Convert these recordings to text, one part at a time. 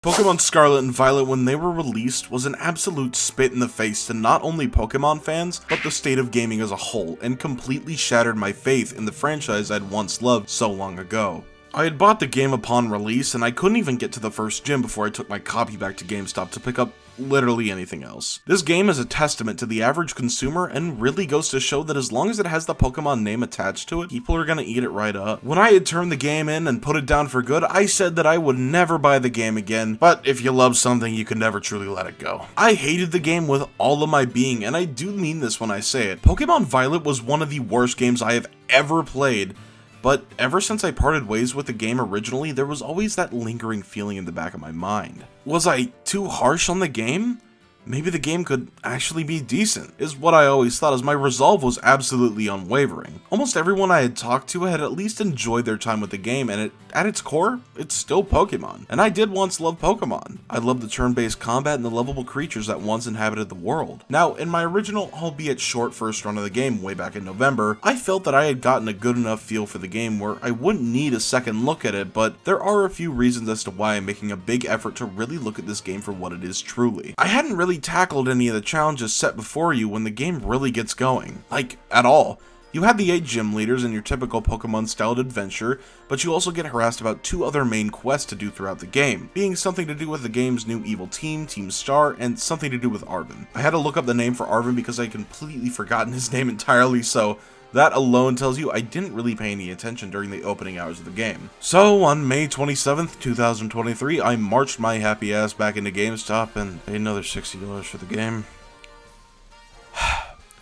Pokemon Scarlet and Violet, when they were released, was an absolute spit in the face to not only Pokemon fans, but the state of gaming as a whole, and completely shattered my faith in the franchise I'd once loved so long ago. I had bought the game upon release, and I couldn't even get to the first gym before I took my copy back to GameStop to pick up literally anything else. This game is a testament to the average consumer and really goes to show that as long as it has the Pokemon name attached to it, people are gonna eat it right up. When I had turned the game in and put it down for good, I said that I would never buy the game again, but if you love something, you can never truly let it go. I hated the game with all of my being, and I do mean this when I say it. Pokemon Violet was one of the worst games I have ever played, but ever since I parted ways with the game originally, there was always that lingering feeling in the back of my mind. Was I too harsh on the game? Maybe the game could actually be decent, is what I always thought, as my resolve was absolutely unwavering. Almost everyone I had talked to had at least enjoyed their time with the game, and at its core, it's still Pokemon. And I did once love Pokemon. I loved the turn-based combat and the lovable creatures that once inhabited the world. Now, in my original, albeit short first run of the game way back in November, I felt that I had gotten a good enough feel for the game where I wouldn't need a second look at it, but there are a few reasons as to why I'm making a big effort to really look at this game for what it is truly. I hadn't really tackled any of the challenges set before you when the game really gets going. Like, at all. You had the 8 gym leaders in your typical Pokemon-styled adventure, but you also get harassed about 2 other main quests to do throughout the game, being something to do with the game's new evil team, Team Star, and something to do with Arven. I had to look up the name for Arven because I had completely forgotten his name entirely, so that alone tells you I didn't really pay any attention during the opening hours of the game. So, on May 27th, 2023, I marched my happy ass back into GameStop and paid another $60 for the game.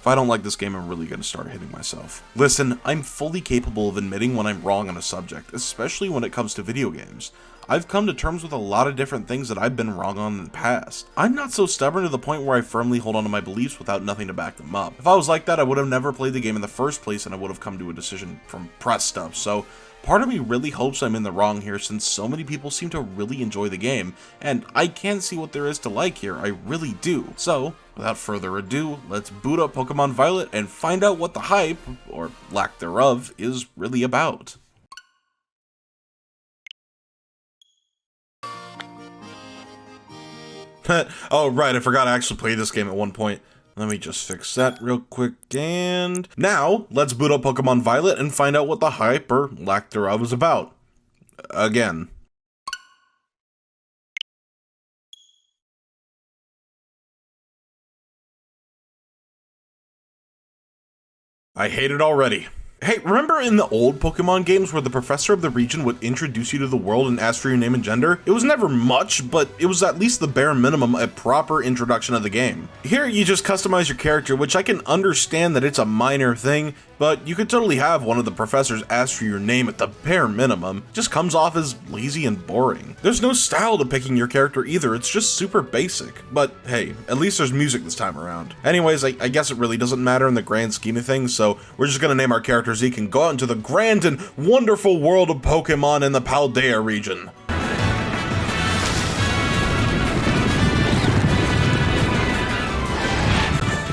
If I don't like this game, I'm really gonna start hitting myself. Listen, I'm fully capable of admitting when I'm wrong on a subject, especially when it comes to video games. I've come to terms with a lot of different things that I've been wrong on in the past. I'm not so stubborn to the point where I firmly hold on to my beliefs without nothing to back them up. If I was like that, I would have never played the game in the first place and I would have come to a decision from press stuff. So part of me really hopes I'm in the wrong here, since so many people seem to really enjoy the game, and I can't see what there is to like here, I really do. So, without further ado, let's boot up Pokemon Violet and find out what the hype, or lack thereof, is really about. Oh right, I forgot I actually played this game at one point. Let me just fix that real quick, and now, let's boot up Pokemon Violet and find out what the hype, or lack thereof, is about. Again. I hate it already. Hey, remember in the old Pokemon games where the professor of the region would introduce you to the world and ask for your name and gender? It was never much, but it was at least the bare minimum a proper introduction of the game. Here, you just customize your character, which I can understand that it's a minor thing, but you could totally have one of the professors ask for your name at the bare minimum. It just comes off as lazy and boring. There's no style to picking your character either, it's just super basic. But hey, at least there's music this time around. Anyways, I guess it really doesn't matter in the grand scheme of things, so we're just gonna name our character Zeke and go out into the grand and wonderful world of Pokemon in the Paldea region.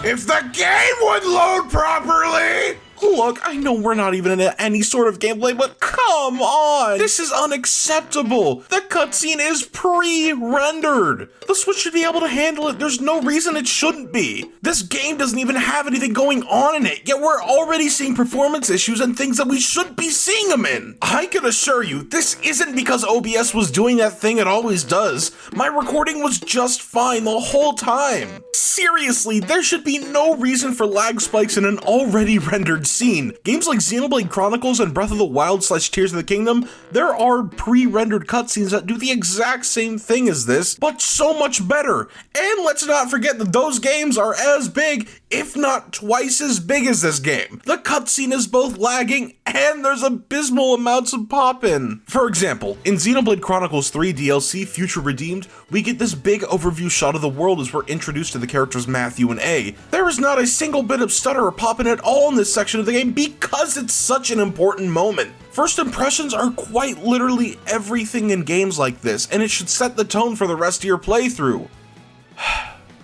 If the game would load properly! Look, I know we're not even in any sort of gameplay, but come on! This is unacceptable! The cutscene is pre-rendered! The Switch should be able to handle it, there's no reason it shouldn't be! This game doesn't even have anything going on in it, yet we're already seeing performance issues and things that we shouldn't be seeing them in! I can assure you, this isn't because OBS was doing that thing it always does. My recording was just fine the whole time! Seriously, there should be no reason for lag spikes in an already rendered scene. Games like Xenoblade Chronicles and Breath of the Wild / Tears of the Kingdom, there are pre-rendered cutscenes that do the exact same thing as this, but so much better. And let's not forget that those games are as big, if not twice as big as this game. The cutscene is both lagging and there's abysmal amounts of pop-in. For example, in Xenoblade Chronicles 3 DLC Future Redeemed, we get this big overview shot of the world as we're introduced to the characters Matthew and A. There is not a single bit of stutter or pop-in at all in this section of the game because it's such an important moment. First impressions are quite literally everything in games like this, and it should set the tone for the rest of your playthrough.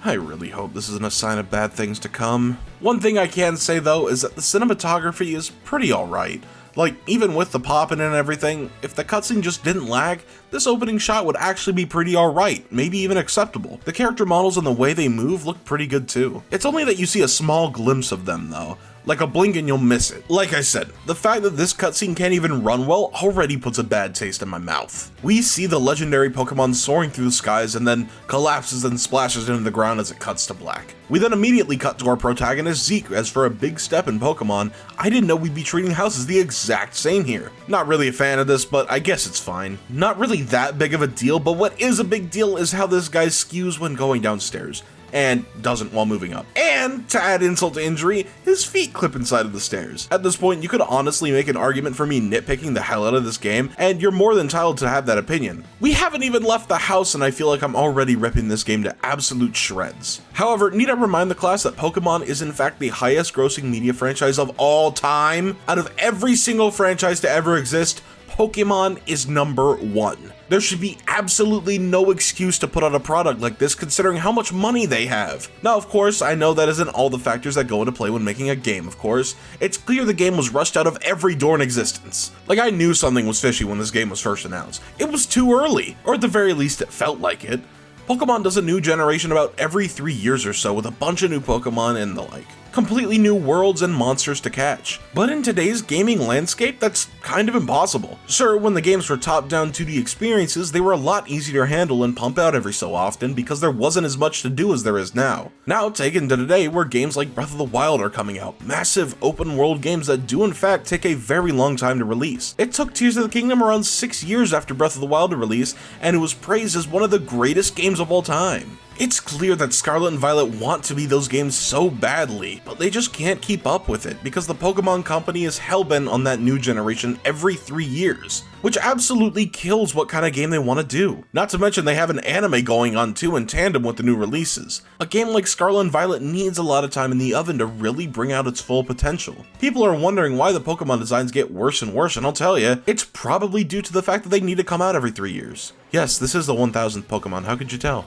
I really hope this isn't a sign of bad things to come. One thing I can say though is that the cinematography is pretty alright. Like, even with the popping and everything, if the cutscene just didn't lag, this opening shot would actually be pretty alright, maybe even acceptable. The character models and the way they move look pretty good too. It's only that you see a small glimpse of them though. Like a blink and you'll miss it. Like I said, the fact that this cutscene can't even run well already puts a bad taste in my mouth. We see the legendary Pokemon soaring through the skies and then collapses and splashes into the ground as it cuts to black. We then immediately cut to our protagonist Zeke, as for a big step in Pokemon, I didn't know we'd be treating houses the exact same here. Not really a fan of this, but I guess it's fine. Not really that big of a deal, but what is a big deal is how this guy skews when going downstairs. And doesn't while moving up. And, to add insult to injury, his feet clip inside of the stairs. At this point, you could honestly make an argument for me nitpicking the hell out of this game, and you're more than entitled to have that opinion. We haven't even left the house and I feel like I'm already ripping this game to absolute shreds. However, need I remind the class that Pokemon is in fact the highest grossing media franchise of all time? Out of every single franchise to ever exist, Pokemon is #1. There should be absolutely no excuse to put out a product like this considering how much money they have. Now, of course, I know that isn't all the factors that go into play when making a game, of course. It's clear the game was rushed out of every door in existence. Like, I knew something was fishy when this game was first announced. It was too early, or at the very least it felt like it. Pokemon does a new generation about every 3 years or so with a bunch of new Pokemon and the like. Completely new worlds and monsters to catch. But in today's gaming landscape, that's kind of impossible. Sure, when the games were top-down 2D experiences, they were a lot easier to handle and pump out every so often because there wasn't as much to do as there is now. Now, taken to today, where games like Breath of the Wild are coming out, massive open-world games that do in fact take a very long time to release. It took Tears of the Kingdom around 6 years after Breath of the Wild to release, and it was praised as one of the greatest games of all time. It's clear that Scarlet and Violet want to be those games so badly, but they just can't keep up with it because the Pokemon Company is hellbent on that new generation every 3 years, which absolutely kills what kind of game they want to do. Not to mention they have an anime going on too in tandem with the new releases. A game like Scarlet and Violet needs a lot of time in the oven to really bring out its full potential. People are wondering why the Pokemon designs get worse and worse, and I'll tell you, it's probably due to the fact that they need to come out every 3 years. Yes, this is the 1000th Pokemon, how could you tell?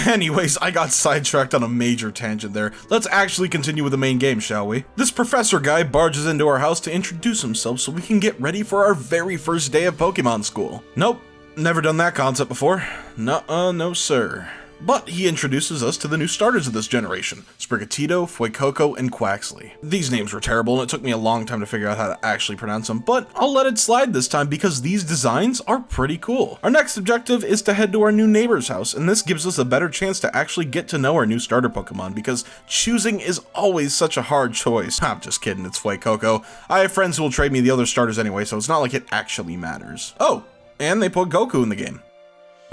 Anyways, I got sidetracked on a major tangent there. Let's actually continue with the main game, shall we? This professor guy barges into our house to introduce himself so we can get ready for our very first day of Pokemon school. Nope, never done that concept before. Nuh-uh, no sir. But he introduces us to the new starters of this generation, Sprigatito, Fuecoco, and Quaxley. These names were terrible and it took me a long time to figure out how to actually pronounce them, but I'll let it slide this time because these designs are pretty cool. Our next objective is to head to our new neighbor's house, and this gives us a better chance to actually get to know our new starter Pokemon because choosing is always such a hard choice. I'm just kidding, it's Fuecoco. I have friends who will trade me the other starters anyway, so it's not like it actually matters. Oh, and they put Goku in the game.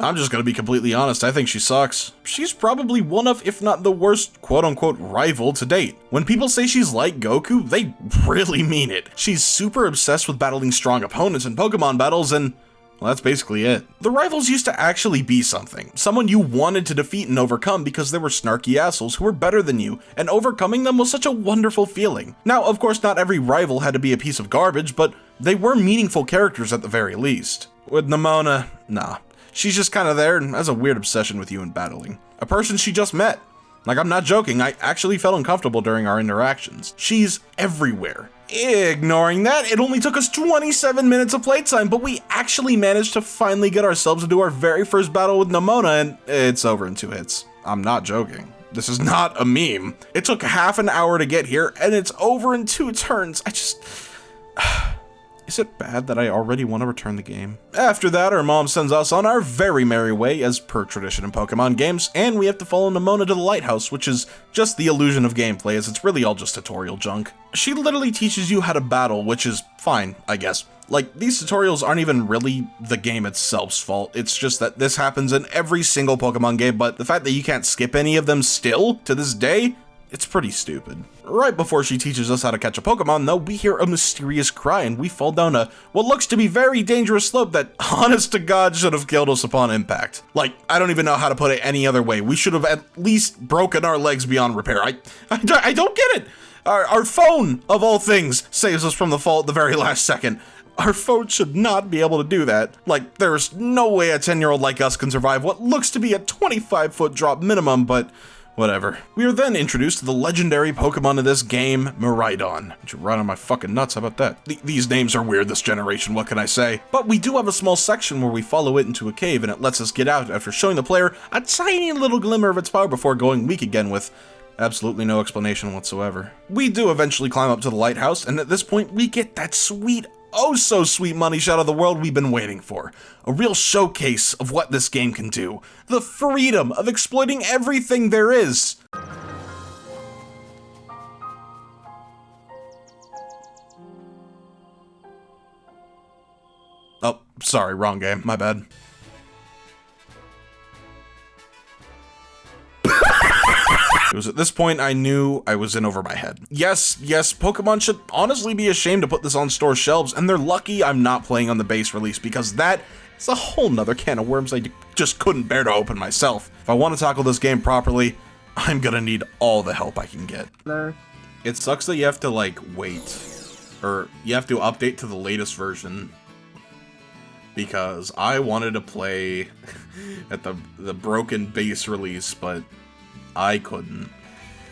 I'm just gonna be completely honest, I think she sucks. She's probably one of, if not the worst, quote-unquote rival to date. When people say she's like Goku, they really mean it. She's super obsessed with battling strong opponents in Pokemon battles and, well, that's basically it. The rivals used to actually be something. Someone you wanted to defeat and overcome because they were snarky assholes who were better than you, and overcoming them was such a wonderful feeling. Now, of course, not every rival had to be a piece of garbage, but they were meaningful characters at the very least. With Nemona, nah. She's just kind of there and has a weird obsession with you in battling. A person she just met. Like, I'm not joking, I actually felt uncomfortable during our interactions. She's everywhere. Ignoring that, it only took us 27 minutes of playtime, but we actually managed to finally get ourselves into our very first battle with Nemona, and it's over in 2 hits. I'm not joking. This is not a meme. It took half an hour to get here, and it's over in 2 turns. Is it bad that I already want to return the game? After that, our mom sends us on our very merry way, as per tradition in Pokemon games, and we have to follow Nemona to the lighthouse, which is just the illusion of gameplay, as it's really all just tutorial junk. She literally teaches you how to battle, which is fine, I guess. Like, these tutorials aren't even really the game itself's fault, it's just that this happens in every single Pokemon game, but the fact that you can't skip any of them still, to this day, it's pretty stupid. Right before she teaches us how to catch a Pokemon, though, we hear a mysterious cry and we fall down a what looks to be very dangerous slope that, honest to God, should have killed us upon impact. Like, I don't even know how to put it any other way. We should have at least broken our legs beyond repair. I don't get it. Our phone, of all things, saves us from the fall at the very last second. Our phone should not be able to do that. Like, there's no way a 10-year-old like us can survive what looks to be a 25-foot drop minimum, but Whatever. We are then introduced to the legendary Pokemon of this game, Miraidon. Which are right on my fucking nuts, how about that? These names are weird this generation, what can I say? But we do have a small section where we follow it into a cave and it lets us get out after showing the player a tiny little glimmer of its power before going weak again with absolutely no explanation whatsoever. We do eventually climb up to the lighthouse, and at this point we get that sweet, oh so sweet money shot of the world we've been waiting for. A real showcase of what this game can do. The freedom of exploiting everything there is. Oh, sorry, wrong game, my bad. It was at this point I knew I was in over my head. Yes, Pokemon should honestly be ashamed to put this on store shelves, and they're lucky I'm not playing on the base release, because that is a whole nother can of worms I just couldn't bear to open myself. If I want to tackle this game properly, I'm gonna need all the help I can get. It sucks that you have to, like, wait. Or you have to update to the latest version. Because I wanted to play at the broken base release, but I couldn't.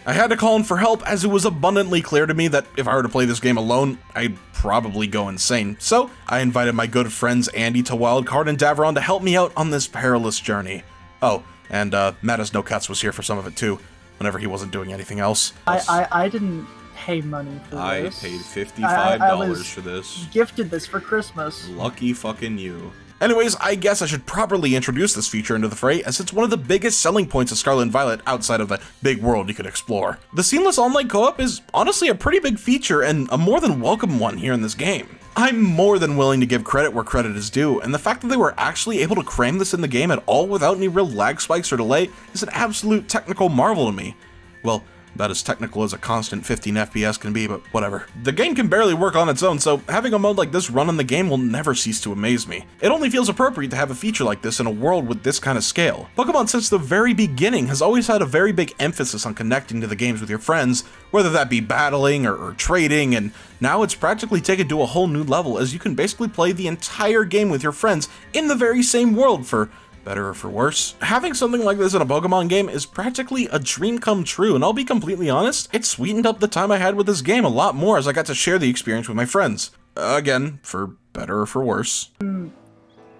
I had to call in for help, as it was abundantly clear to me that if I were to play this game alone, I'd probably go insane. So I invited my good friends Andy, Wildcard, and Davron to help me out on this perilous journey. Oh, and Mattis No Cuts was here for some of it too, whenever he wasn't doing anything else. I didn't pay money for this. I paid $55 for this. Gifted this for Christmas. Lucky fucking you. Anyways, I guess I should properly introduce this feature into the fray, as it's one of the biggest selling points of Scarlet and Violet outside of the big world you could explore. The seamless online co-op is honestly a pretty big feature and a more than welcome one here in this game. I'm more than willing to give credit where credit is due, and the fact that they were actually able to cram this in the game at all without any real lag spikes or delay is an absolute technical marvel to me. Well, about as technical as a constant 15 FPS can be, but whatever. The game can barely work on its own, so having a mode like this run in the game will never cease to amaze me. It only feels appropriate to have a feature like this in a world with this kind of scale. Pokemon since the very beginning has always had a very big emphasis on connecting to the games with your friends, whether that be battling or trading, and now it's practically taken to a whole new level, as you can basically play the entire game with your friends in the very same world, for better or for worse. Having something like this in a Pokemon game is practically a dream come true, and I'll be completely honest, it sweetened up the time I had with this game a lot more as I got to share the experience with my friends. Again, for better or for worse.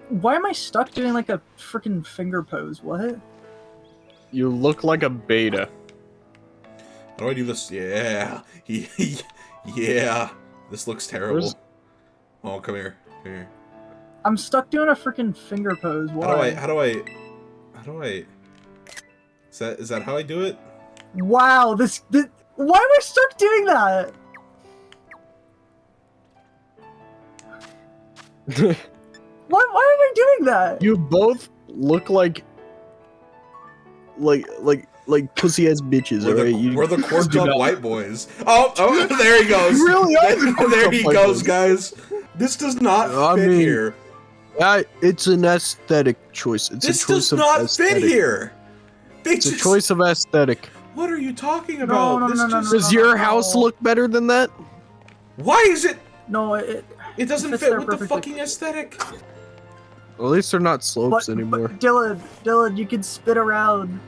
Why am I stuck doing like a freaking finger pose? What? You look like a beta. How do I do this? Yeah. Yeah. This looks terrible. Oh, come here. Come here. I'm stuck doing a freaking finger pose. Why? How do I? Is that how I do it? Wow, this why am I stuck doing that? Why am I doing that? You both look like pussy ass bitches, alright? We're the corked up white boys. Oh, there he goes. You really are there he goes, guys. This does not fit here. It's an aesthetic choice. This does not fit here. It's a choice of aesthetic. What are you talking about? No, Does your house look better than that? Why is it? No, it doesn't fit with the fucking aesthetic. Well, at least they're not slopes anymore. But Dylan, you can spin around.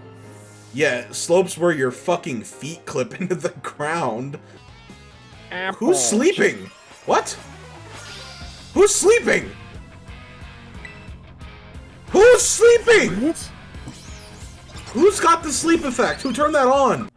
Yeah, slopes where your fucking feet clip into the ground. Apple. Who's sleeping? What? Who's sleeping? Who's sleeping? What? Who's got the sleep effect? Who turned that on?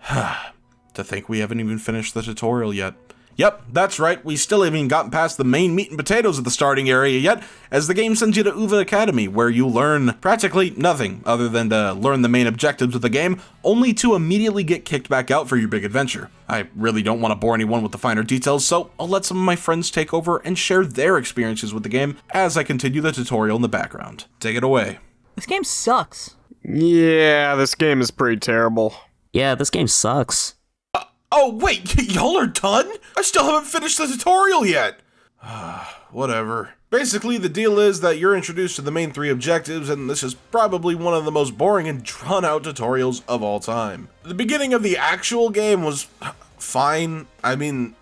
To think we haven't even finished the tutorial yet. Yep, that's right, we still haven't even gotten past the main meat and potatoes of the starting area yet, as the game sends you to Uva Academy, where you learn practically nothing other than to learn the main objectives of the game, only to immediately get kicked back out for your big adventure. I really don't want to bore anyone with the finer details, so I'll let some of my friends take over and share their experiences with the game as I continue the tutorial in the background. Take it away. This game sucks. Yeah, this game is pretty terrible. Yeah, this game sucks. Oh, wait, y'all are done? I still haven't finished the tutorial yet. Whatever. Basically, the deal is that you're introduced to the main 3 objectives, and this is probably one of the most boring and drawn-out tutorials of all time. The beginning of the actual game was fine. I mean,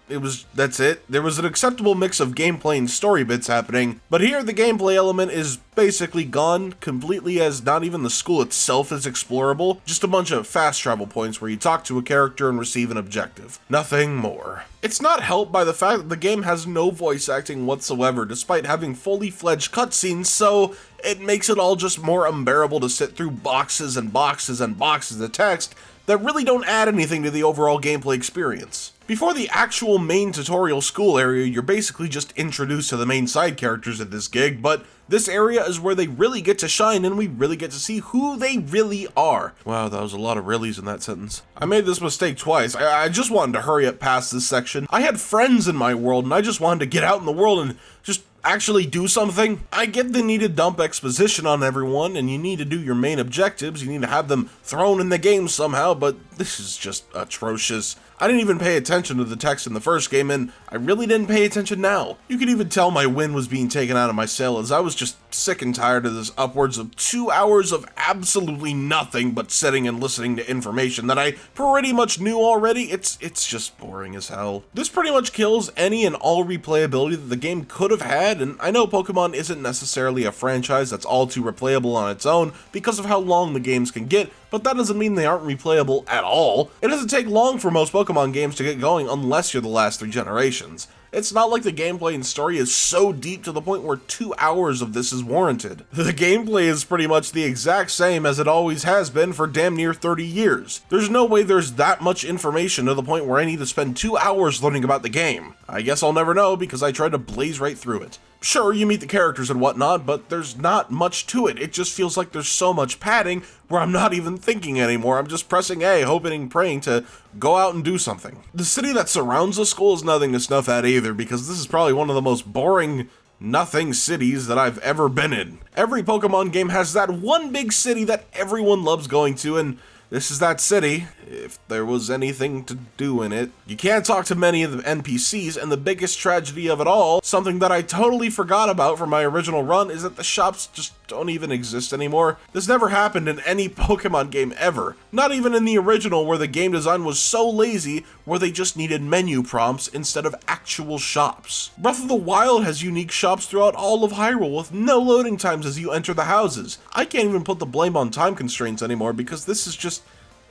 That's it. There was an acceptable mix of gameplay and story bits happening, but here the gameplay element is basically gone completely, as not even the school itself is explorable, just a bunch of fast travel points where you talk to a character and receive an objective. Nothing more. It's not helped by the fact that the game has no voice acting whatsoever, despite having fully fledged cutscenes, so it makes it all just more unbearable to sit through boxes and boxes and boxes of text that really don't add anything to the overall gameplay experience. Before the actual main tutorial school area, you're basically just introduced to the main side characters at this gig, but this area is where they really get to shine and we really get to see who they really are. Wow, that was a lot of reallys in that sentence. I made this mistake twice. I just wanted to hurry up past this section. I had friends in my world and I just wanted to get out in the world and just actually do something. I get the need to dump exposition on everyone and you need to do your main objectives, you need to have them thrown in the game somehow, but this is just atrocious. I didn't even pay attention to the text in the first game, and I really didn't pay attention now. You could even tell my wind was being taken out of my sail, as I was just sick and tired of this upwards of 2 hours of absolutely nothing but sitting and listening to information that I pretty much knew already. It's just boring as hell. This pretty much kills any and all replayability that the game could have had, and I know Pokemon isn't necessarily a franchise that's all too replayable on its own because of how long the games can get, but that doesn't mean they aren't replayable at all. It doesn't take long for most Pokemon games to get going unless you're the last 3 generations. It's not like the gameplay and story is so deep to the point where 2 hours of this is warranted. The gameplay is pretty much the exact same as it always has been for damn near 30 years. There's no way there's that much information to the point where I need to spend 2 hours learning about the game. I guess I'll never know because I tried to blaze right through it. Sure, you meet the characters and whatnot, but there's not much to it. It just feels like there's so much padding where I'm not even thinking anymore. I'm just pressing A, hoping and praying to go out and do something. The city that surrounds the school is nothing to snuff at either, because this is probably one of the most boring nothing cities that I've ever been in. Every Pokemon game has that one big city that everyone loves going to, and this is that city, if there was anything to do in it. You can't talk to many of the NPCs, and the biggest tragedy of it all, something that I totally forgot about from my original run, is that the shops just don't even exist anymore. This never happened in any Pokemon game ever. Not even in the original, where the game design was so lazy, where they just needed menu prompts instead of actual shops. Breath of the Wild has unique shops throughout all of Hyrule with no loading times as you enter the houses. I can't even put the blame on time constraints anymore because this is just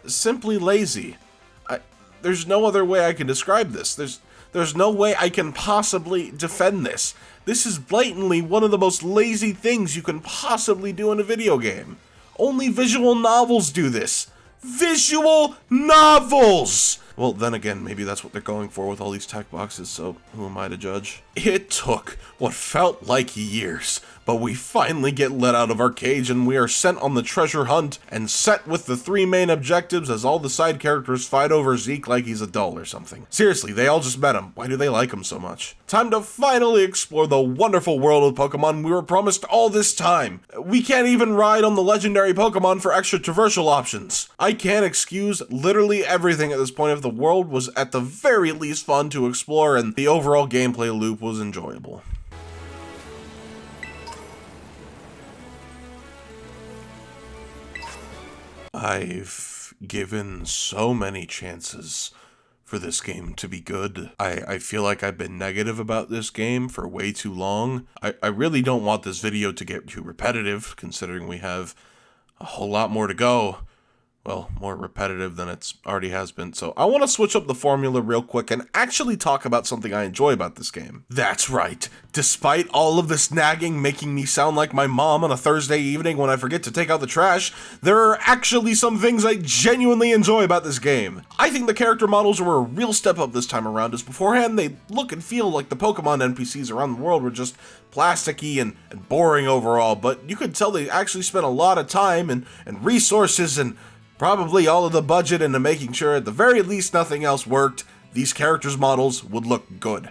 simply lazy. There's no other way I can describe this. There's no way I can possibly defend this. This is blatantly one of the most lazy things you can possibly do in a video game. Only visual novels do this. Visual novels! Well, then again, maybe that's what they're going for with all these tech boxes, so who am I to judge? It took what felt like years, but we finally get let out of our cage and we are sent on the treasure hunt and set with the 3 main objectives as all the side characters fight over Zeke like he's a doll or something. Seriously, they all just met him. Why do they like him so much? Time to finally explore the wonderful world of Pokemon we were promised all this time. We can't even ride on the legendary Pokemon for extra traversal options. I can't excuse literally everything at this point if the world was at the very least fun to explore and the overall gameplay loop was enjoyable. I've given so many chances for this game to be good. I feel like I've been negative about this game for way too long. I really don't want this video to get too repetitive, considering we have a whole lot more to go. Well, more repetitive than it's already has been, so I want to switch up the formula real quick and actually talk about something I enjoy about this game. That's right, despite all of this nagging making me sound like my mom on a Thursday evening when I forget to take out the trash, there are actually some things I genuinely enjoy about this game. I think the character models were a real step up this time around, as beforehand they look and feel like the Pokemon NPCs around the world were just plasticky and boring overall, but you could tell they actually spent a lot of time and resources and probably all of the budget into making sure at the very least nothing else worked. These characters' models would look good.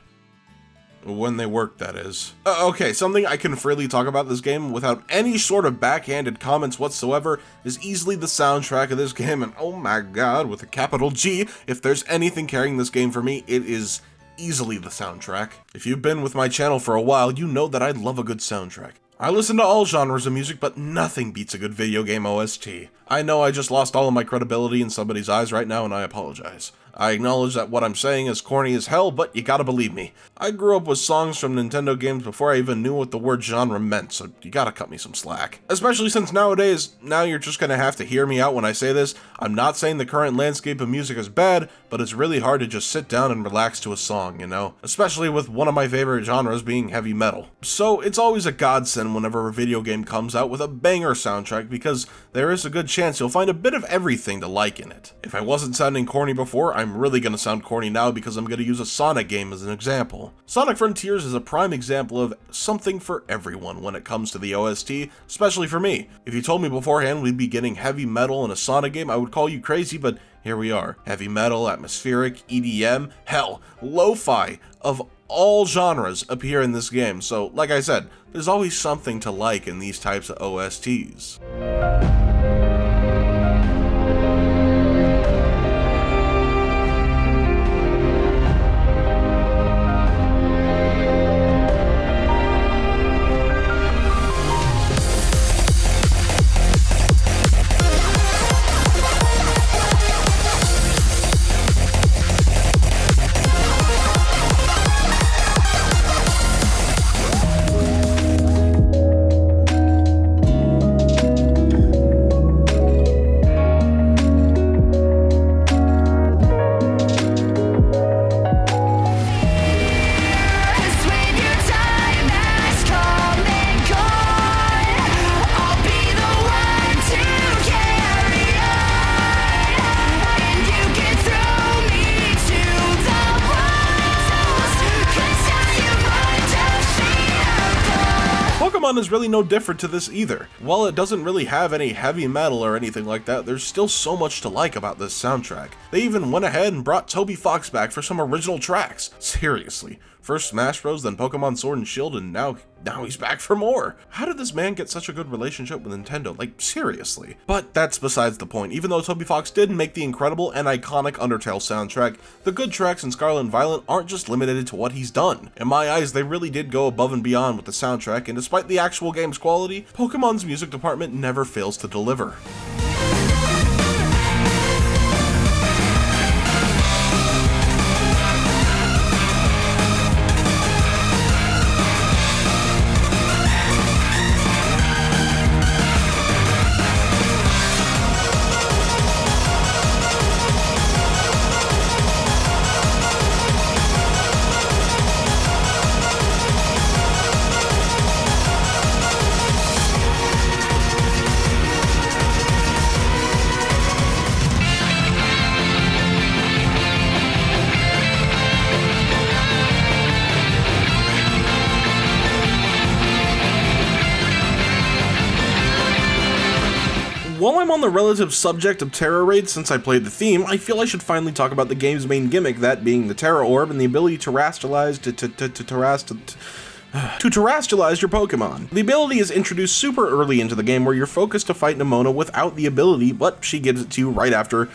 When they worked, that is. Okay, something I can freely talk about this game without any sort of backhanded comments whatsoever is easily the soundtrack of this game, and oh my god, with a capital G, if there's anything carrying this game for me, it is easily the soundtrack. If you've been with my channel for a while, you know that I love a good soundtrack. I listen to all genres of music, but nothing beats a good video game OST. I know I just lost all of my credibility in somebody's eyes right now, and I apologize. I acknowledge that what I'm saying is corny as hell, but you gotta believe me. I grew up with songs from Nintendo games before I even knew what the word genre meant, so you gotta cut me some slack. Especially since nowadays, now you're just gonna have to hear me out when I say this. I'm not saying the current landscape of music is bad, but it's really hard to just sit down and relax to a song, you know? Especially with one of my favorite genres being heavy metal. So it's always a godsend whenever a video game comes out with a banger soundtrack, because there is a good chance you'll find a bit of everything to like in it. If I wasn't sounding corny before, I'm really gonna sound corny now because I'm gonna use a Sonic game as an example. Sonic Frontiers is a prime example of something for everyone when it comes to the OST, especially for me. If you told me beforehand we'd be getting heavy metal in a Sonic game, I would call you crazy, but here we are. Heavy metal, atmospheric, EDM, hell, lo-fi of all genres appear in this game, so like I said, there's always something to like in these types of OSTs. Pokemon is really no different to this either. While it doesn't really have any heavy metal or anything like that, there's still so much to like about this soundtrack. They even went ahead and brought Toby Fox back for some original tracks. Seriously. First Smash Bros, then Pokemon Sword and Shield, and now he's back for more. How did this man get such a good relationship with Nintendo? Like, seriously. But that's besides the point. Even though Toby Fox did make the incredible and iconic Undertale soundtrack, the good tracks in Scarlet and Violet aren't just limited to what he's done. In my eyes, they really did go above and beyond with the soundtrack, and despite the actual game's quality, Pokemon's music department never fails to deliver. While I'm on the relative subject of Terra Raids since I played the theme, I feel I should finally talk about the game's main gimmick, that being the Terra Orb and the ability to terrestrialize your Pokemon. The ability is introduced super early into the game where you're focused to fight Nemona without the ability, but she gives it to you right after,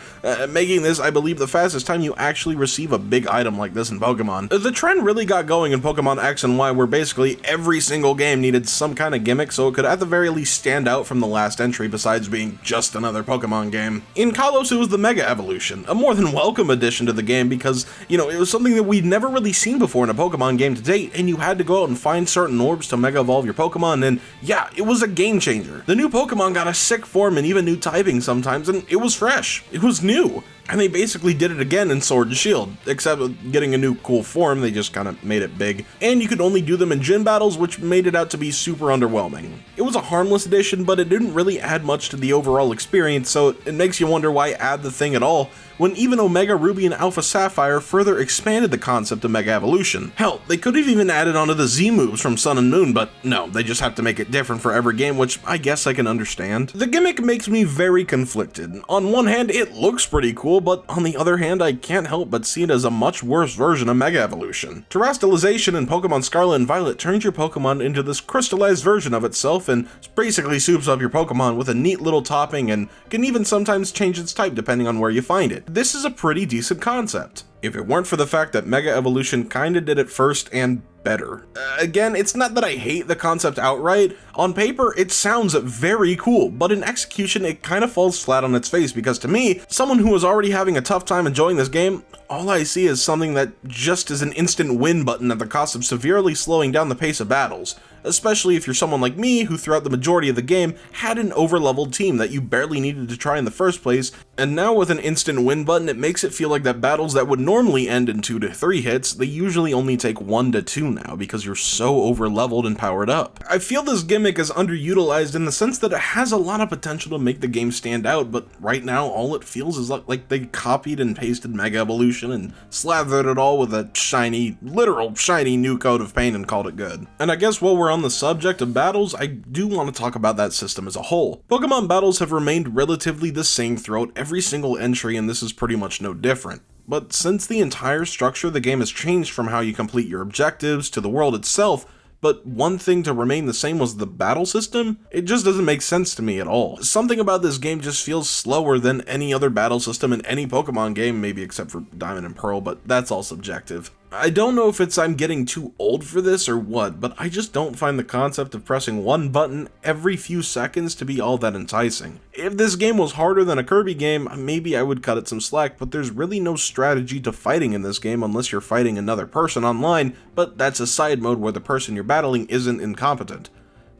making this, I believe, the fastest time you actually receive a big item like this in Pokemon. The trend really got going in Pokemon X and Y where basically every single game needed some kind of gimmick so it could at the very least stand out from the last entry besides being just another Pokemon game. In Kalos it was the Mega Evolution, a more than welcome addition to the game because, you know, it was something that we'd never really seen before in a Pokemon game to date, and you had to go out and find certain orbs to Mega Evolve your Pokemon, and yeah, it was a game changer. The new Pokemon got a sick form and even new typing sometimes, and it was fresh. It was new. And they basically did it again in Sword and Shield, except with getting a new cool form, they just kind of made it big. And you could only do them in gym battles, which made it out to be super underwhelming. It was a harmless addition, but it didn't really add much to the overall experience, so it makes you wonder why add the thing at all, when even Omega Ruby and Alpha Sapphire further expanded the concept of Mega Evolution. Hell, they could have even added onto the Z moves from Sun and Moon, but no, they just have to make it different for every game, which I guess I can understand. The gimmick makes me very conflicted. On one hand, it looks pretty cool, but on the other hand, I can't help but see it as a much worse version of Mega Evolution. Terrestrialization in Pokemon Scarlet and Violet turns your Pokemon into this crystallized version of itself and basically soups up your Pokemon with a neat little topping and can even sometimes change its type depending on where you find it. This is a pretty decent concept. If it weren't for the fact that Mega Evolution kinda did it first and better. Again, it's not that I hate the concept outright. On paper, it sounds very cool, but in execution, it kind of falls flat on its face because to me, someone who was already having a tough time enjoying this game, all I see is something that just is an instant win button at the cost of severely slowing down the pace of battles. Especially if you're someone like me who throughout the majority of the game had an over-leveled team that you barely needed to try in the first place, and now with an instant win button it makes it feel like that battles that would normally end in 2 to 3 hits, they usually only take 1 to 2 now because you're so over-leveled and powered up. I feel this gimmick is underutilized in the sense that it has a lot of potential to make the game stand out, but right now all it feels is like they copied and pasted Mega Evolution and slathered it all with a shiny, literal shiny new coat of paint and called it good. And I guess while we're on the subject of battles, I do want to talk about that system as a whole. Pokemon battles have remained relatively the same throughout every single entry, and this is pretty much no different. But since the entire structure of the game has changed from how you complete your objectives to the world itself, but one thing to remain the same was the battle system, it just doesn't make sense to me at all. Something about this game just feels slower than any other battle system in any Pokemon game, maybe except for Diamond and Pearl, but that's all subjective. I don't know if it's I'm getting too old for this or what, but I just don't find the concept of pressing one button every few seconds to be all that enticing. If this game was harder than a Kirby game, maybe I would cut it some slack, but there's really no strategy to fighting in this game unless you're fighting another person online, but that's a side mode where the person you're battling isn't incompetent,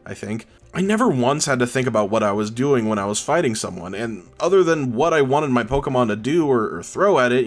I think. I never once had to think about what I was doing when I was fighting someone, and other than what I wanted my Pokemon to do or throw at it,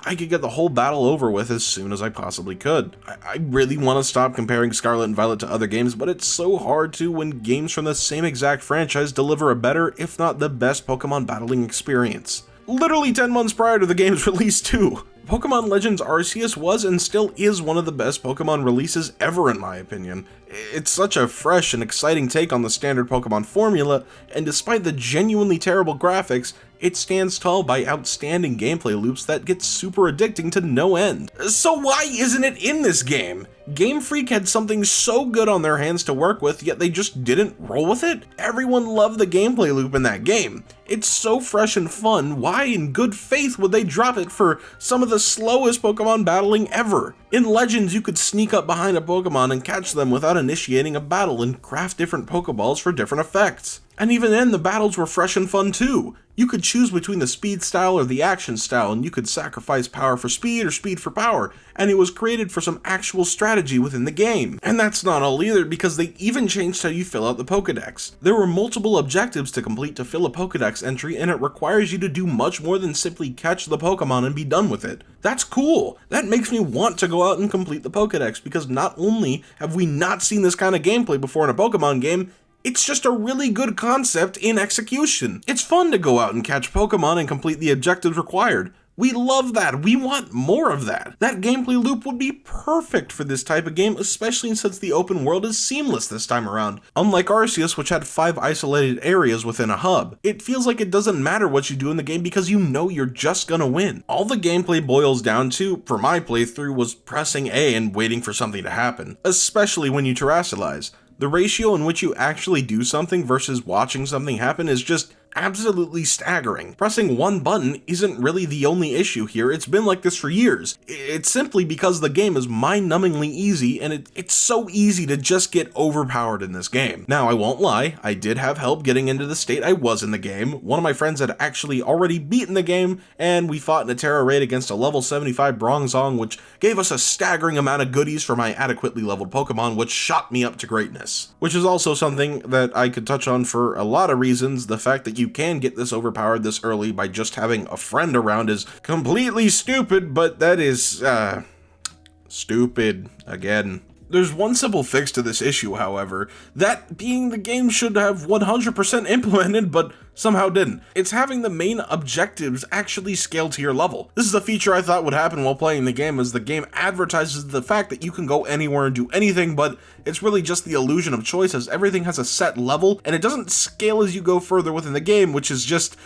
I could get the whole battle over with as soon as I possibly could. I really want to stop comparing Scarlet and Violet to other games, but it's so hard to when games from the same exact franchise deliver a better, if not the best, Pokemon battling experience. Literally 10 months prior to the game's release too. Pokemon Legends Arceus was and still is one of the best Pokemon releases ever in my opinion. It's such a fresh and exciting take on the standard Pokemon formula, and despite the genuinely terrible graphics, it stands tall by outstanding gameplay loops that get super addicting to no end. So why isn't it in this game? Game Freak had something so good on their hands to work with, yet they just didn't roll with it? Everyone loved the gameplay loop in that game. It's so fresh and fun, why in good faith would they drop it for some of the slowest Pokemon battling ever? In Legends, you could sneak up behind a Pokemon and catch them without initiating a battle and craft different Pokeballs for different effects. And even then, the battles were fresh and fun too. You could choose between the speed style or the action style, and you could sacrifice power for speed or speed for power, and it was created for some actual strategy within the game. And that's not all either, because they even changed how you fill out the Pokedex. There were multiple objectives to complete to fill a Pokedex entry, and it requires you to do much more than simply catch the Pokemon and be done with it. That's cool! That makes me want to go out and complete the Pokedex, because not only have we not seen this kind of gameplay before in a Pokemon game, it's just a really good concept in execution. It's fun to go out and catch Pokemon and complete the objectives required. We love that. We want more of that. That gameplay loop would be perfect for this type of game, especially since the open world is seamless this time around. Unlike Arceus, which had 5 isolated areas within a hub, it feels like it doesn't matter what you do in the game because you know you're just gonna win. All the gameplay boils down to, for my playthrough, was pressing A and waiting for something to happen, especially when you terrestrialize. The ratio in which you actually do something versus watching something happen is just absolutely staggering. Pressing one button isn't really the only issue here, it's been like this for years. It's simply because the game is mind-numbingly easy, and it's so easy to just get overpowered in this game. Now, I won't lie, I did have help getting into the state I was in the game. One of my friends had actually already beaten the game, and we fought in a terror raid against a level 75 Bronzong, which gave us a staggering amount of goodies for my adequately leveled Pokemon, which shot me up to greatness. Which is also something that I could touch on for a lot of reasons. The fact that you can get this overpowered this early by just having a friend around is completely stupid, but that is, stupid again. There's one simple fix to this issue, however, that being the game should have 100% implemented, but somehow didn't. It's having the main objectives actually scale to your level. This is a feature I thought would happen while playing the game, as the game advertises the fact that you can go anywhere and do anything, but it's really just the illusion of choice, as everything has a set level, and it doesn't scale as you go further within the game, which is just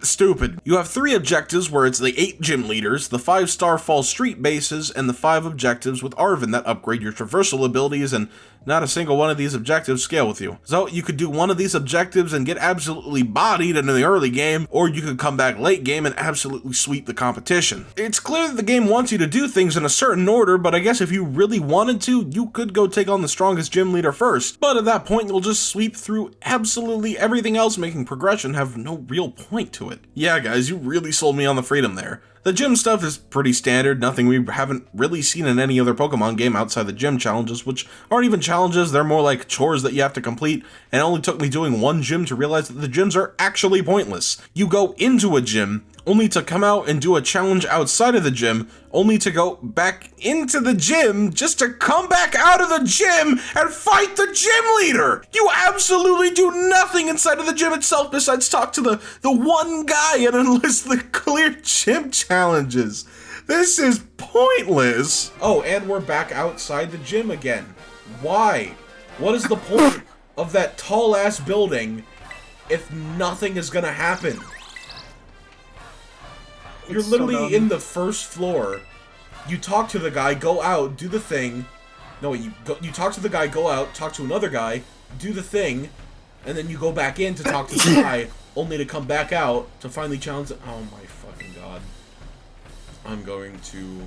stupid. You have 3 objectives where it's the 8 gym leaders, the 5-star Fall Street bases, and the 5 objectives with Arven that upgrade your traversal abilities, and not a single one of these objectives scale with you. So you could do one of these objectives and get absolutely bodied in the early game, or you could come back late game and absolutely sweep the competition. It's clear that the game wants you to do things in a certain order, but I guess if you really wanted to, you could go take on the strongest gym leader first. But at that point, you'll just sweep through absolutely everything else, making progression have no real point to it. Yeah guys, you really sold me on the freedom there. The gym stuff is pretty standard, nothing we haven't really seen in any other Pokemon game outside the gym challenges, which aren't even challenges, they're more like chores that you have to complete, and it only took me doing one gym to realize that the gyms are actually pointless. You go into a gym, only to come out and do a challenge outside of the gym, only to go back into the gym just to come back out of the gym and fight the gym leader! You absolutely do nothing inside of the gym itself besides talk to the one guy and enlist the clear gym challenges. This is pointless! Oh, and we're back outside the gym again. Why? What is the point of that tall-ass building if nothing is gonna happen? You're literally in the first floor. You talk to the guy, go out, do the thing. No, you talk to the guy, go out, talk to another guy, do the thing, and then you go back in to talk to the guy, only to come back out to finally challenge it. Oh my fucking god. I'm going to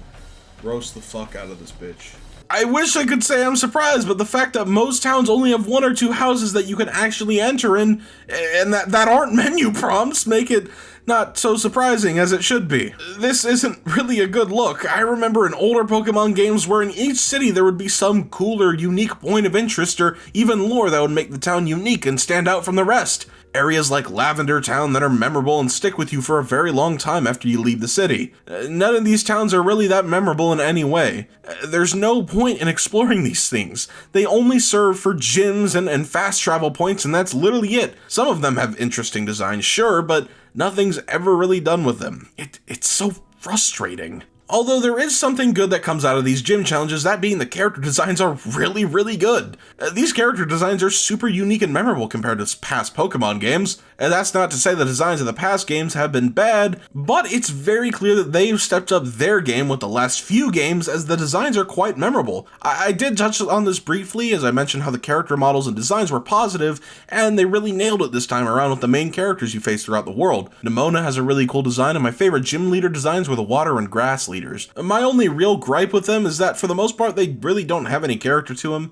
roast the fuck out of this bitch. I wish I could say I'm surprised, but the fact that most towns only have 1 or 2 houses that you can actually enter in, and that aren't menu prompts, make it not so surprising as it should be. This isn't really a good look. I remember in older Pokemon games where in each city there would be some cooler, unique point of interest or even lore that would make the town unique and stand out from the rest. Areas like Lavender Town that are memorable and stick with you for a very long time after you leave the city. None of these towns are really that memorable in any way. There's no point in exploring these things. They only serve for gyms and fast travel points, and that's literally it. Some of them have interesting designs, sure, but nothing's ever really done with them. It's so frustrating. Although there is something good that comes out of these gym challenges, that being the character designs are really, really good. These character designs are super unique and memorable compared to past Pokemon games, and that's not to say the designs of the past games have been bad, but it's very clear that they've stepped up their game with the last few games as the designs are quite memorable. I did touch on this briefly as I mentioned how the character models and designs were positive, and they really nailed it this time around with the main characters you face throughout the world. Nemona has a really cool design, and my favorite gym leader designs were the water and grass leaders. My only real gripe with them is that for the most part they really don't have any character to them.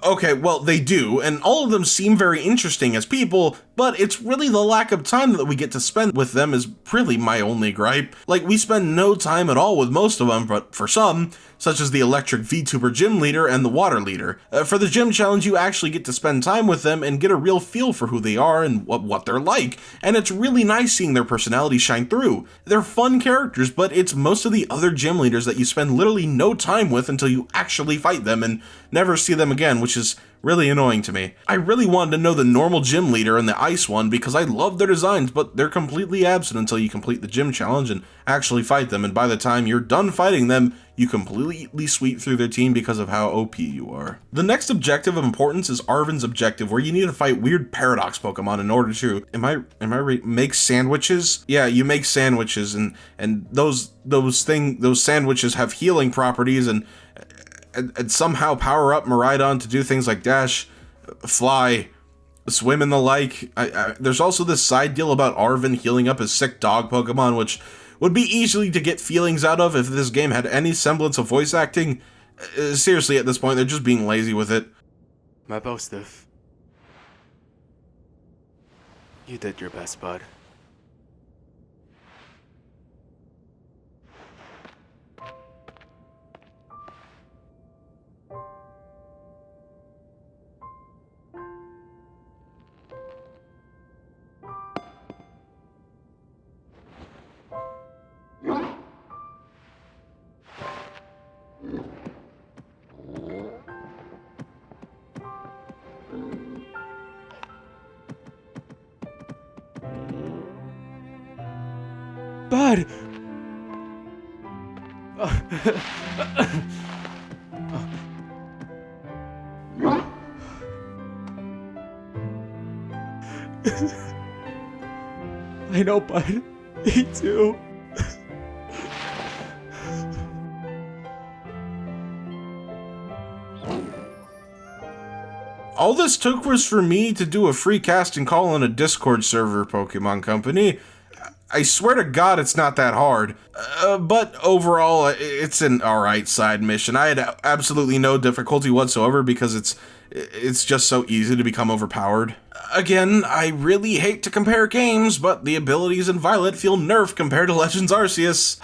Okay, well they do, and all of them seem very interesting as people, but it's really the lack of time that we get to spend with them is really my only gripe. Like, we spend no time at all with most of them, but for some, such as the electric VTuber gym leader and the water leader. For the gym challenge, you actually get to spend time with them and get a real feel for who they are and what they're like, and it's really nice seeing their personalities shine through. They're fun characters, but it's most of the other gym leaders that you spend literally no time with until you actually fight them and never see them again, which is really annoying to me. I really wanted to know the normal gym leader and the ice one because I love their designs, but they're completely absent until you complete the gym challenge and actually fight them, and by the time you're done fighting them, you completely sweep through their team because of how OP you are. The next objective of importance is Arven's objective, where you need to fight weird paradox Pokemon in order to, make sandwiches? Yeah, you make sandwiches, and those sandwiches have healing properties and somehow power up Miraidon to do things like dash, fly, swim, and the like. There's also this side deal about Arven healing up his sick dog Pokemon, which would be easily to get feelings out of if this game had any semblance of voice acting. Seriously, at this point, they're just being lazy with it. My bow stiff. You did your best, bud. Bud! I know, bud. Me too. All this took was for me to do a free casting call on a Discord server, Pokemon Company. I swear to God it's not that hard. But overall, it's an alright side mission. I had absolutely no difficulty whatsoever because it's just so easy to become overpowered. Again, I really hate to compare games, but the abilities in Violet feel nerfed compared to Legends Arceus.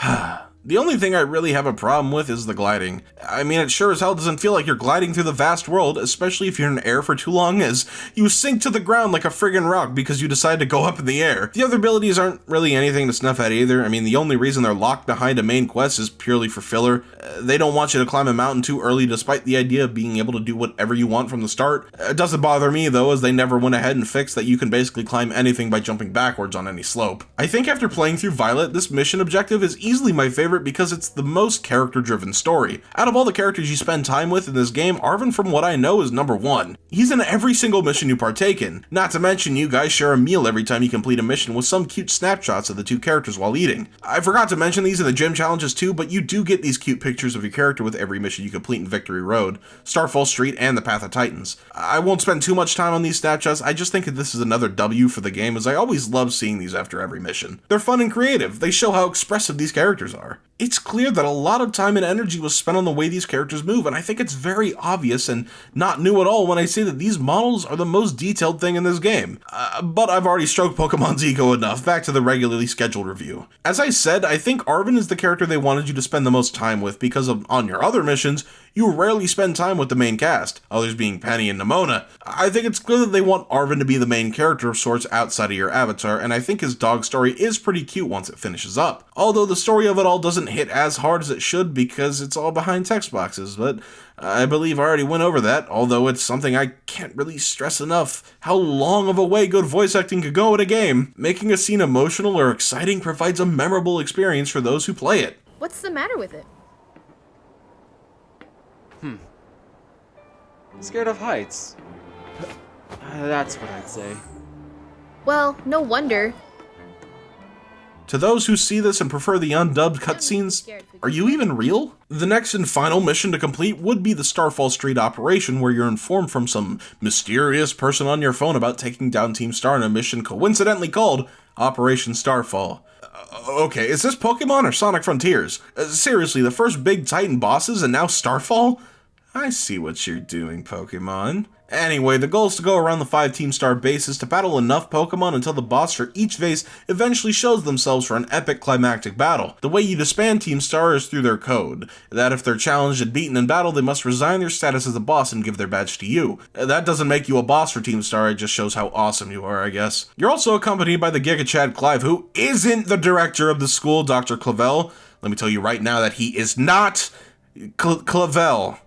The only thing I really have a problem with is the gliding. I mean, it sure as hell doesn't feel like you're gliding through the vast world, especially if you're in air for too long, as you sink to the ground like a friggin' rock because you decide to go up in the air. The other abilities aren't really anything to snuff at either. I mean, the only reason they're locked behind a main quest is purely for filler. They don't want you to climb a mountain too early, despite the idea of being able to do whatever you want from the start. It doesn't bother me, though, as they never went ahead and fixed that you can basically climb anything by jumping backwards on any slope. I think after playing through Violet, this mission objective is easily my favorite because it's the most character-driven story. Out of all the characters you spend time with in this game, Arven, from what I know, is number one. He's in every single mission you partake in. Not to mention, you guys share a meal every time you complete a mission with some cute snapshots of the two characters while eating. I forgot to mention these in the gym challenges too, but you do get these cute pictures of your character with every mission you complete in Victory Road, Starfall Street, and the Path of Titans. I won't spend too much time on these snapshots, I just think that this is another W for the game, as I always love seeing these after every mission. They're fun and creative, they show how expressive these characters are. It's clear that a lot of time and energy was spent on the way these characters move, and I think it's very obvious and not new at all when I say that these models are the most detailed thing in this game. But I've already stroked Pokemon's ego enough, back to the regularly scheduled review. As I said, I think Arven is the character they wanted you to spend the most time with because on your other missions, you rarely spend time with the main cast, others being Penny and Nemona. I think it's clear that they want Arven to be the main character of sorts outside of your avatar, and I think his dog story is pretty cute once it finishes up. Although the story of it all doesn't hit as hard as it should because it's all behind text boxes, but I believe I already went over that, although it's something I can't really stress enough how long of a way good voice acting could go in a game. Making a scene emotional or exciting provides a memorable experience for those who play it. What's the matter with it? Scared of heights. That's what I'd say. Well, no wonder. To those who see this and prefer the undubbed cutscenes, are you even real? The next and final mission to complete would be the Starfall Street operation, where you're informed from some mysterious person on your phone about taking down Team Star in a mission coincidentally called Operation Starfall. Okay, is this Pokemon or Sonic Frontiers? Seriously, the first big Titan bosses and now Starfall? I see what you're doing, Pokemon. Anyway, the goal is to go around the 5 Team Star bases to battle enough Pokemon until the boss for each base eventually shows themselves for an epic climactic battle. The way you disband Team Star is through their code, that if they're challenged and beaten in battle, they must resign their status as a boss and give their badge to you. That doesn't make you a boss for Team Star, it just shows how awesome you are, I guess. You're also accompanied by the Giga Chad Clive, who isn't the director of the school, Dr. Clavel. Let me tell you right now that he is not Clavel.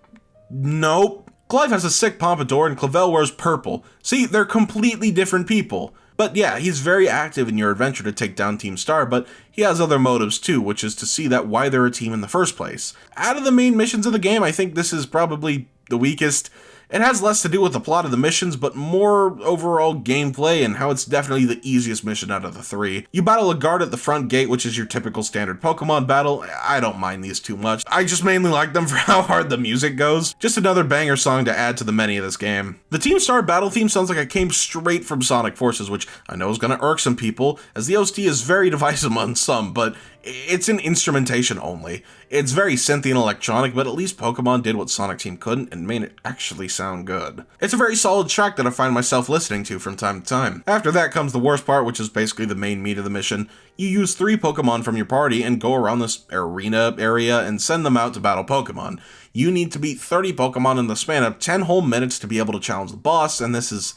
Nope. Clive has a sick pompadour and Clavel wears purple. See, they're completely different people. But yeah, he's very active in your adventure to take down Team Star, but he has other motives too, which is to see that why they're a team in the first place. Out of the main missions of the game, I think this is probably the weakest. It has less to do with the plot of the missions, but more overall gameplay and how it's definitely the easiest mission out of the 3. You battle a guard at the front gate, which is your typical standard Pokemon battle. I don't mind these too much. I just mainly like them for how hard the music goes. Just another banger song to add to the menu of this game. The Team Star battle theme sounds like it came straight from Sonic Forces, which I know is going to irk some people, as the OST is very divisive among some, but it's an instrumentation only. It's very synthy and electronic, but at least Pokemon did what Sonic Team couldn't and made it actually sound good. It's a very solid track that I find myself listening to from time to time. After that comes the worst part, which is basically the main meat of the mission. You use 3 Pokemon from your party and go around this arena area and send them out to battle Pokemon. You need to beat 30 Pokemon in the span of 10 whole minutes to be able to challenge the boss, and this is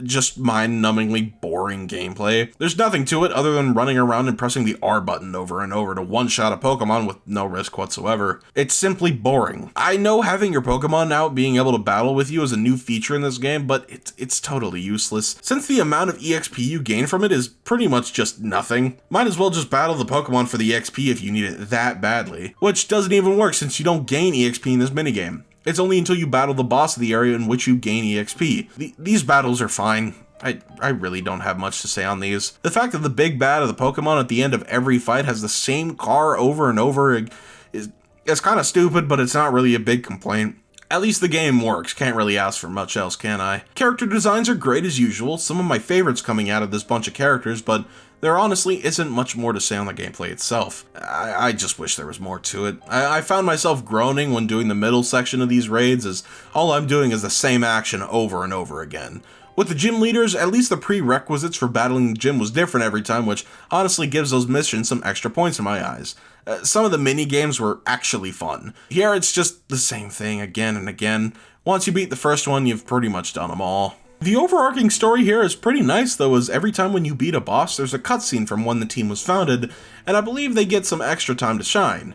just mind-numbingly boring gameplay. There's nothing to it other than running around and pressing the R button over and over to one-shot a Pokemon with no risk whatsoever. It's simply boring. I know having your Pokemon out being able to battle with you is a new feature in this game, but it's totally useless, since the amount of EXP you gain from it is pretty much just nothing. Might as well just battle the Pokemon for the EXP if you need it that badly, which doesn't even work since you don't gain EXP in this minigame. It's only until you battle the boss of the area in which you gain EXP. These battles are fine. I really don't have much to say on these. The fact that the big bad of the Pokemon at the end of every fight has the same car over and over is kind of stupid, but it's not really a big complaint. At least the game works, can't really ask for much else, can I? Character designs are great as usual, some of my favorites coming out of this bunch of characters, but there honestly isn't much more to say on the gameplay itself. I just wish there was more to it. I found myself groaning when doing the middle section of these raids, as all I'm doing is the same action over and over again. With the gym leaders, at least the prerequisites for battling the gym was different every time, which honestly gives those missions some extra points in my eyes. Some of the mini-games were actually fun. Here it's just the same thing again and again. Once you beat the first one, you've pretty much done them all. The overarching story here is pretty nice though, as every time when you beat a boss, there's a cutscene from when the team was founded, and I believe they get some extra time to shine.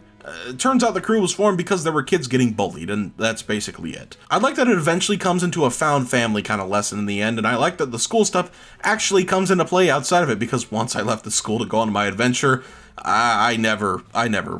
Turns out the crew was formed because there were kids getting bullied, and that's basically it. I like that it eventually comes into a found family kind of lesson in the end, and I like that the school stuff actually comes into play outside of it, because once I left the school to go on my adventure, I never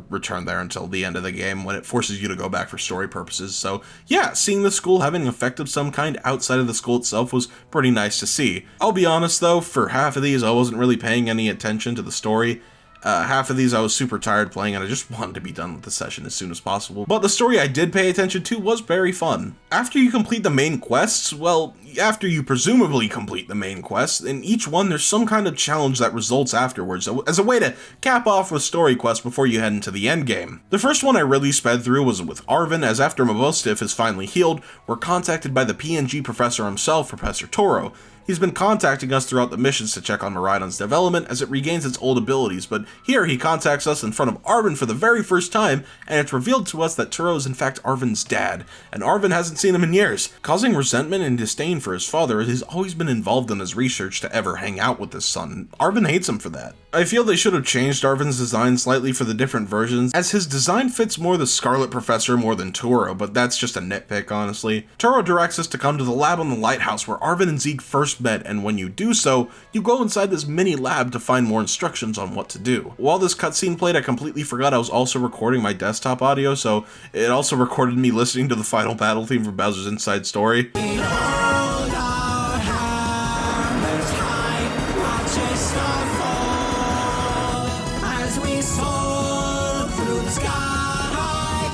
returned there until the end of the game, when it forces you to go back for story purposes. So yeah, seeing the school having an effect of some kind outside of the school itself was pretty nice to see. I'll be honest though, for half of these I wasn't really paying any attention to the story. Half of these I was super tired playing and I just wanted to be done with the session as soon as possible. But the story I did pay attention to was very fun. After you complete the main quests, well, after you presumably complete the main quests, in each one there's some kind of challenge that results afterwards, as a way to cap off with story quests before you head into the end game. The first one I really sped through was with Arven, as after Mabosstiff is finally healed, we're contacted by the PNG professor himself, Professor Toro. He's been contacting us throughout the missions to check on Miraidon's development as it regains its old abilities, but here he contacts us in front of Arven for the very first time, and it's revealed to us that Turo is in fact Arven's dad, and Arven hasn't seen him in years, causing resentment and disdain for his father, as he's always been involved in his research to ever hang out with his son. Arven hates him for that. I feel they should have changed Arven's design slightly for the different versions, as his design fits more the Scarlet Professor more than Turo, but that's just a nitpick, honestly. Turo directs us to come to the lab on the lighthouse where Arven and Zeke first met, and when you do so, you go inside this mini lab to find more instructions on what to do. While this cutscene played, I completely forgot I was also recording my desktop audio, so it also recorded me listening to the final battle theme from Bowser's Inside Story.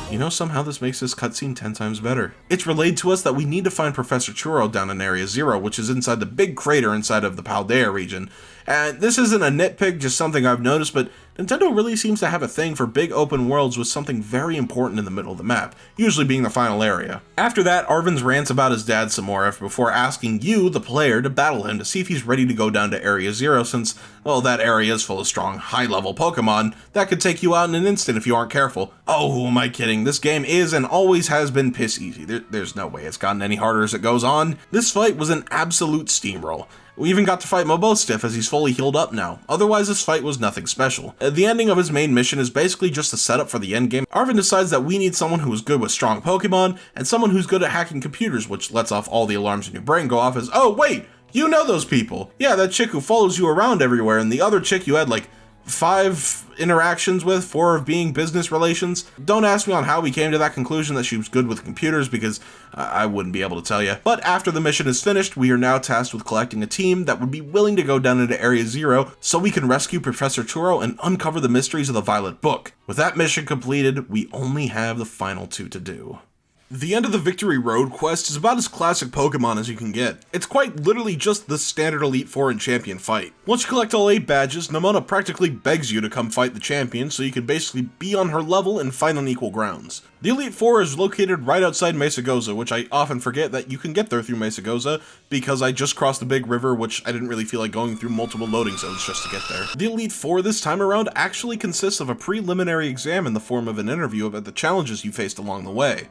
You know, somehow this makes this cutscene 10 times better. It's relayed to us that we need to find Professor Turo down in Area 0, which is inside the big crater inside of the Paldea region. And this isn't a nitpick, just something I've noticed, but Nintendo really seems to have a thing for big open worlds with something very important in the middle of the map, usually being the final area. After that, Arven's rants about his dad some more before asking you, the player, to battle him to see if he's ready to go down to Area 0 since, well, that area is full of strong, high-level Pokemon that could take you out in an instant if you aren't careful. Oh, who am I kidding? This game is and always has been piss easy. There's no way it's gotten any harder as it goes on. This fight was an absolute steamroll. We even got to fight Mabosstiff as he's fully healed up now. Otherwise, this fight was nothing special. The ending of his main mission is basically just a setup for the endgame. Arven decides that we need someone who is good with strong Pokemon, and someone who's good at hacking computers, which lets off all the alarms in your brain go off as, oh wait, you know those people. Yeah, that chick who follows you around everywhere, and the other chick you had like 5 interactions with, 4 of being business relations. Don't ask me on how we came to that conclusion that she was good with computers, because I wouldn't be able to tell you. But after the mission is finished, we are now tasked with collecting a team that would be willing to go down into Area 0 so we can rescue Professor Turo and uncover the mysteries of the Violet Book. With that mission completed, we only have the final 2 to do. The end of the Victory Road quest is about as classic Pokemon as you can get. It's quite literally just the standard Elite Four and Champion fight. Once you collect all 8 badges, Nemona practically begs you to come fight the champion so you can basically be on her level and fight on equal grounds. The Elite Four is located right outside Mesagoza, which I often forget that you can get there through Mesagoza because I just crossed the big river, which I didn't really feel like going through multiple loading zones just to get there. The Elite Four this time around actually consists of a preliminary exam in the form of an interview about the challenges you faced along the way.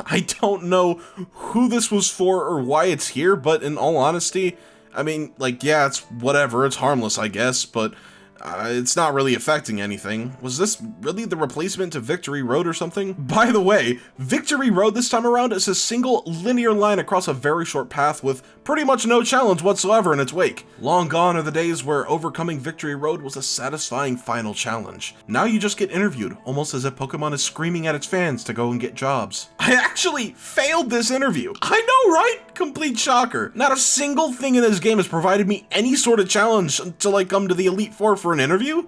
I don't know who this was for or why it's here, but in all honesty, I mean, like, yeah, it's whatever, it's harmless, I guess, but It's not really affecting anything. Was this really the replacement to Victory Road or something? By the way, Victory Road this time around is a single linear line across a very short path with pretty much no challenge whatsoever in its wake. Long gone are the days where overcoming Victory Road was a satisfying final challenge. Now you just get interviewed, almost as if Pokemon is screaming at its fans to go and get jobs. I actually failed this interview. I know, right? Complete shocker. Not a single thing in this game has provided me any sort of challenge until I come to the Elite Four for an interview.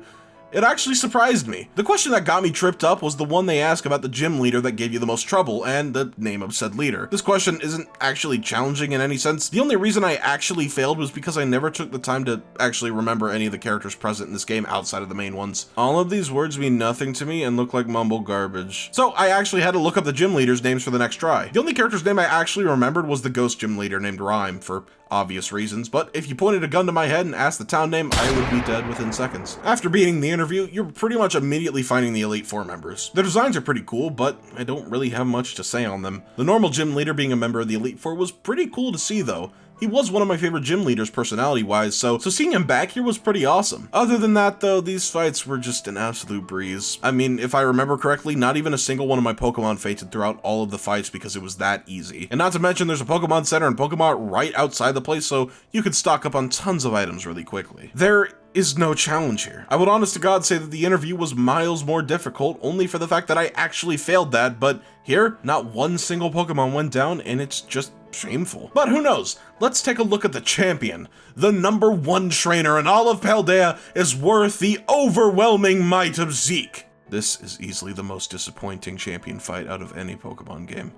It actually surprised me. The question that got me tripped up was the one they asked about the gym leader that gave you the most trouble, and the name of said leader. This question isn't actually challenging in any sense. The only reason I actually failed was because I never took the time to actually remember any of the characters present in this game outside of the main ones. All of these words mean nothing to me and look like mumble garbage. So I actually had to look up the gym leaders' names for the next try. The only character's name I actually remembered was the ghost gym leader named Rhyme, for obvious reasons, but if you pointed a gun to my head and asked the town name, I would be dead within seconds. After beating the interview, you're pretty much immediately finding the Elite Four members. Their designs are pretty cool, but I don't really have much to say on them. The normal gym leader being a member of the Elite Four was pretty cool to see though. He was one of my favorite gym leaders personality-wise, so seeing him back here was pretty awesome. Other than that though, these fights were just an absolute breeze. I mean, if I remember correctly, not even a single one of my Pokemon fainted throughout all of the fights because it was that easy. And not to mention there's a Pokemon Center and Pokemon right outside the place, so you could stock up on tons of items really quickly. There is no challenge here. I would honest to God say that the interview was miles more difficult only for the fact that I actually failed that, but here, not one single Pokemon went down and it's just shameful. But who knows? Let's take a look at the champion. The #1 trainer in all of Paldea is worth the overwhelming might of Zeke. This is easily the most disappointing champion fight out of any Pokemon game.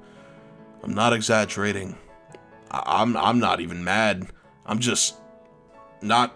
I'm not exaggerating. I'm not even mad. I'm just not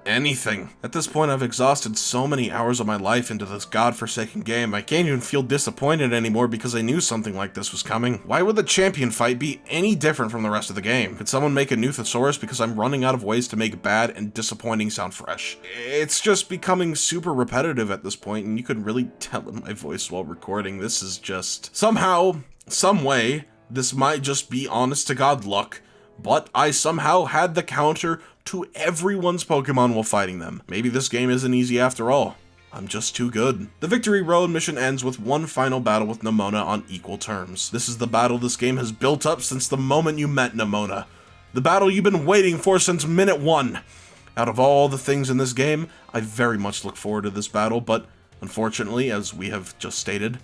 anything. At this point, I've exhausted so many hours of my life into this godforsaken game, I can't even feel disappointed anymore because I knew something like this was coming. Why would the champion fight be any different from the rest of the game? Could someone make a new thesaurus because I'm running out of ways to make bad and disappointing sound fresh? It's just becoming super repetitive at this point, and you could really tell in my voice while recording. This is just somehow, some way, this might just be honest to God luck, but I somehow had the counter to everyone's Pokemon while fighting them. Maybe this game isn't easy after all. I'm just too good. The Victory Road mission ends with one final battle with Nemona on equal terms. This is the battle this game has built up since the moment you met Nemona. The battle you've been waiting for since minute 1. Out of all the things in this game, I very much look forward to this battle, but unfortunately, as we have just stated,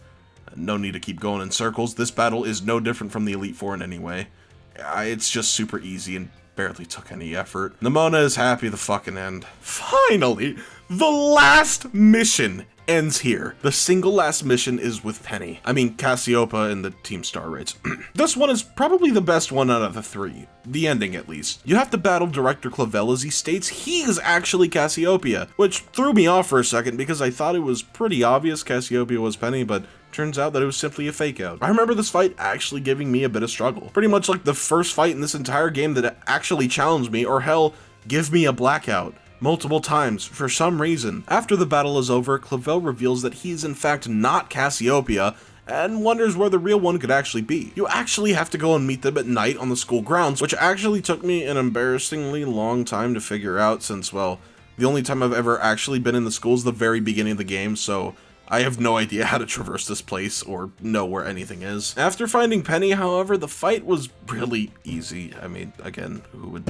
no need to keep going in circles, this battle is no different from the Elite Four in any way. It's just super easy and barely took any effort. Nemona is happy the fucking end. Finally, the last mission ends here. The single last mission is with Penny. I mean, Cassiopeia in the Team Star rates. This one is probably the best one out of the 3. The ending, at least. You have to battle Director Clavel as he states he is actually Cassiopeia, which threw me off for a second because I thought it was pretty obvious Cassiopeia was Penny, but turns out that it was simply a fake out. I remember this fight actually giving me a bit of struggle. Pretty much like the first fight in this entire game that actually challenged me, or hell, give me a blackout. Multiple times, for some reason. After the battle is over, Clavel reveals that he is in fact not Cassiopeia, and wonders where the real one could actually be. You actually have to go and meet them at night on the school grounds, which actually took me an embarrassingly long time to figure out since, well, the only time I've ever actually been in the school is the very beginning of the game, so I have no idea how to traverse this place or know where anything is. After finding Penny, however, the fight was really easy. I mean, again, who would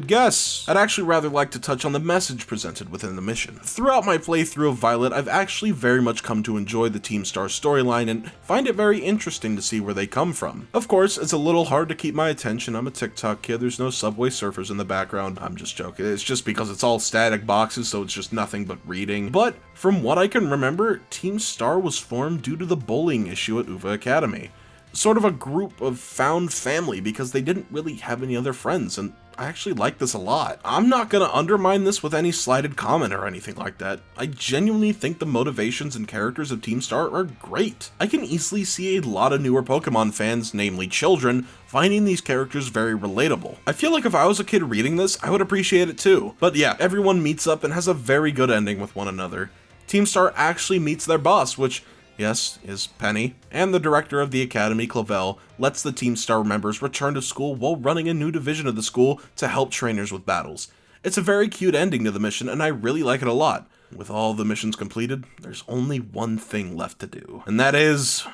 guess? I'd actually rather like to touch on the message presented within the mission. Throughout my playthrough of Violet, I've actually very much come to enjoy the Team Star storyline and find it very interesting to see where they come from. Of course, it's a little hard to keep my attention. I'm a TikTok kid, there's no Subway Surfers in the background. I'm just joking. It's just because it's all static boxes, so it's just nothing but reading. But from what I can remember, Team Star was formed due to the bullying issue at Uva Academy. Sort of a group of found family because they didn't really have any other friends, and I actually like this a lot. I'm not gonna undermine this with any slighted comment or anything like that. I genuinely think the motivations and characters of Team Star are great. I can easily see a lot of newer Pokemon fans, namely children, finding these characters very relatable. I feel like if I was a kid reading this, I would appreciate it too. But yeah, everyone meets up and has a very good ending with one another. Team Star actually meets their boss, which, yes, is Penny, and the director of the academy, Clavel, lets the Team Star members return to school while running a new division of the school to help trainers with battles. It's a very cute ending to the mission, and I really like it a lot. With all the missions completed, there's only one thing left to do, and that is...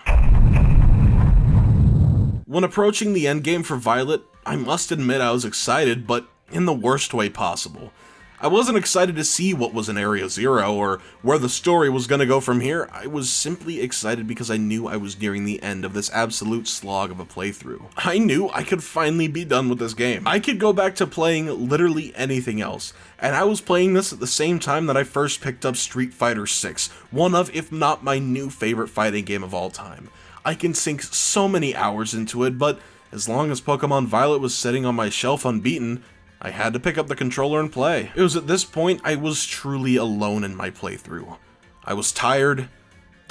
When approaching the endgame for Violet, I must admit I was excited, but in the worst way possible. I wasn't excited to see what was in Area Zero, or where the story was gonna go from here. I was simply excited because I knew I was nearing the end of this absolute slog of a playthrough. I knew I could finally be done with this game. I could go back to playing literally anything else, and I was playing this at the same time that I first picked up Street Fighter 6, one of, if not my new favorite fighting game of all time. I can sink so many hours into it, but as long as Pokemon Violet was sitting on my shelf unbeaten, I had to pick up the controller and play. It was at this point I was truly alone in my playthrough. I was tired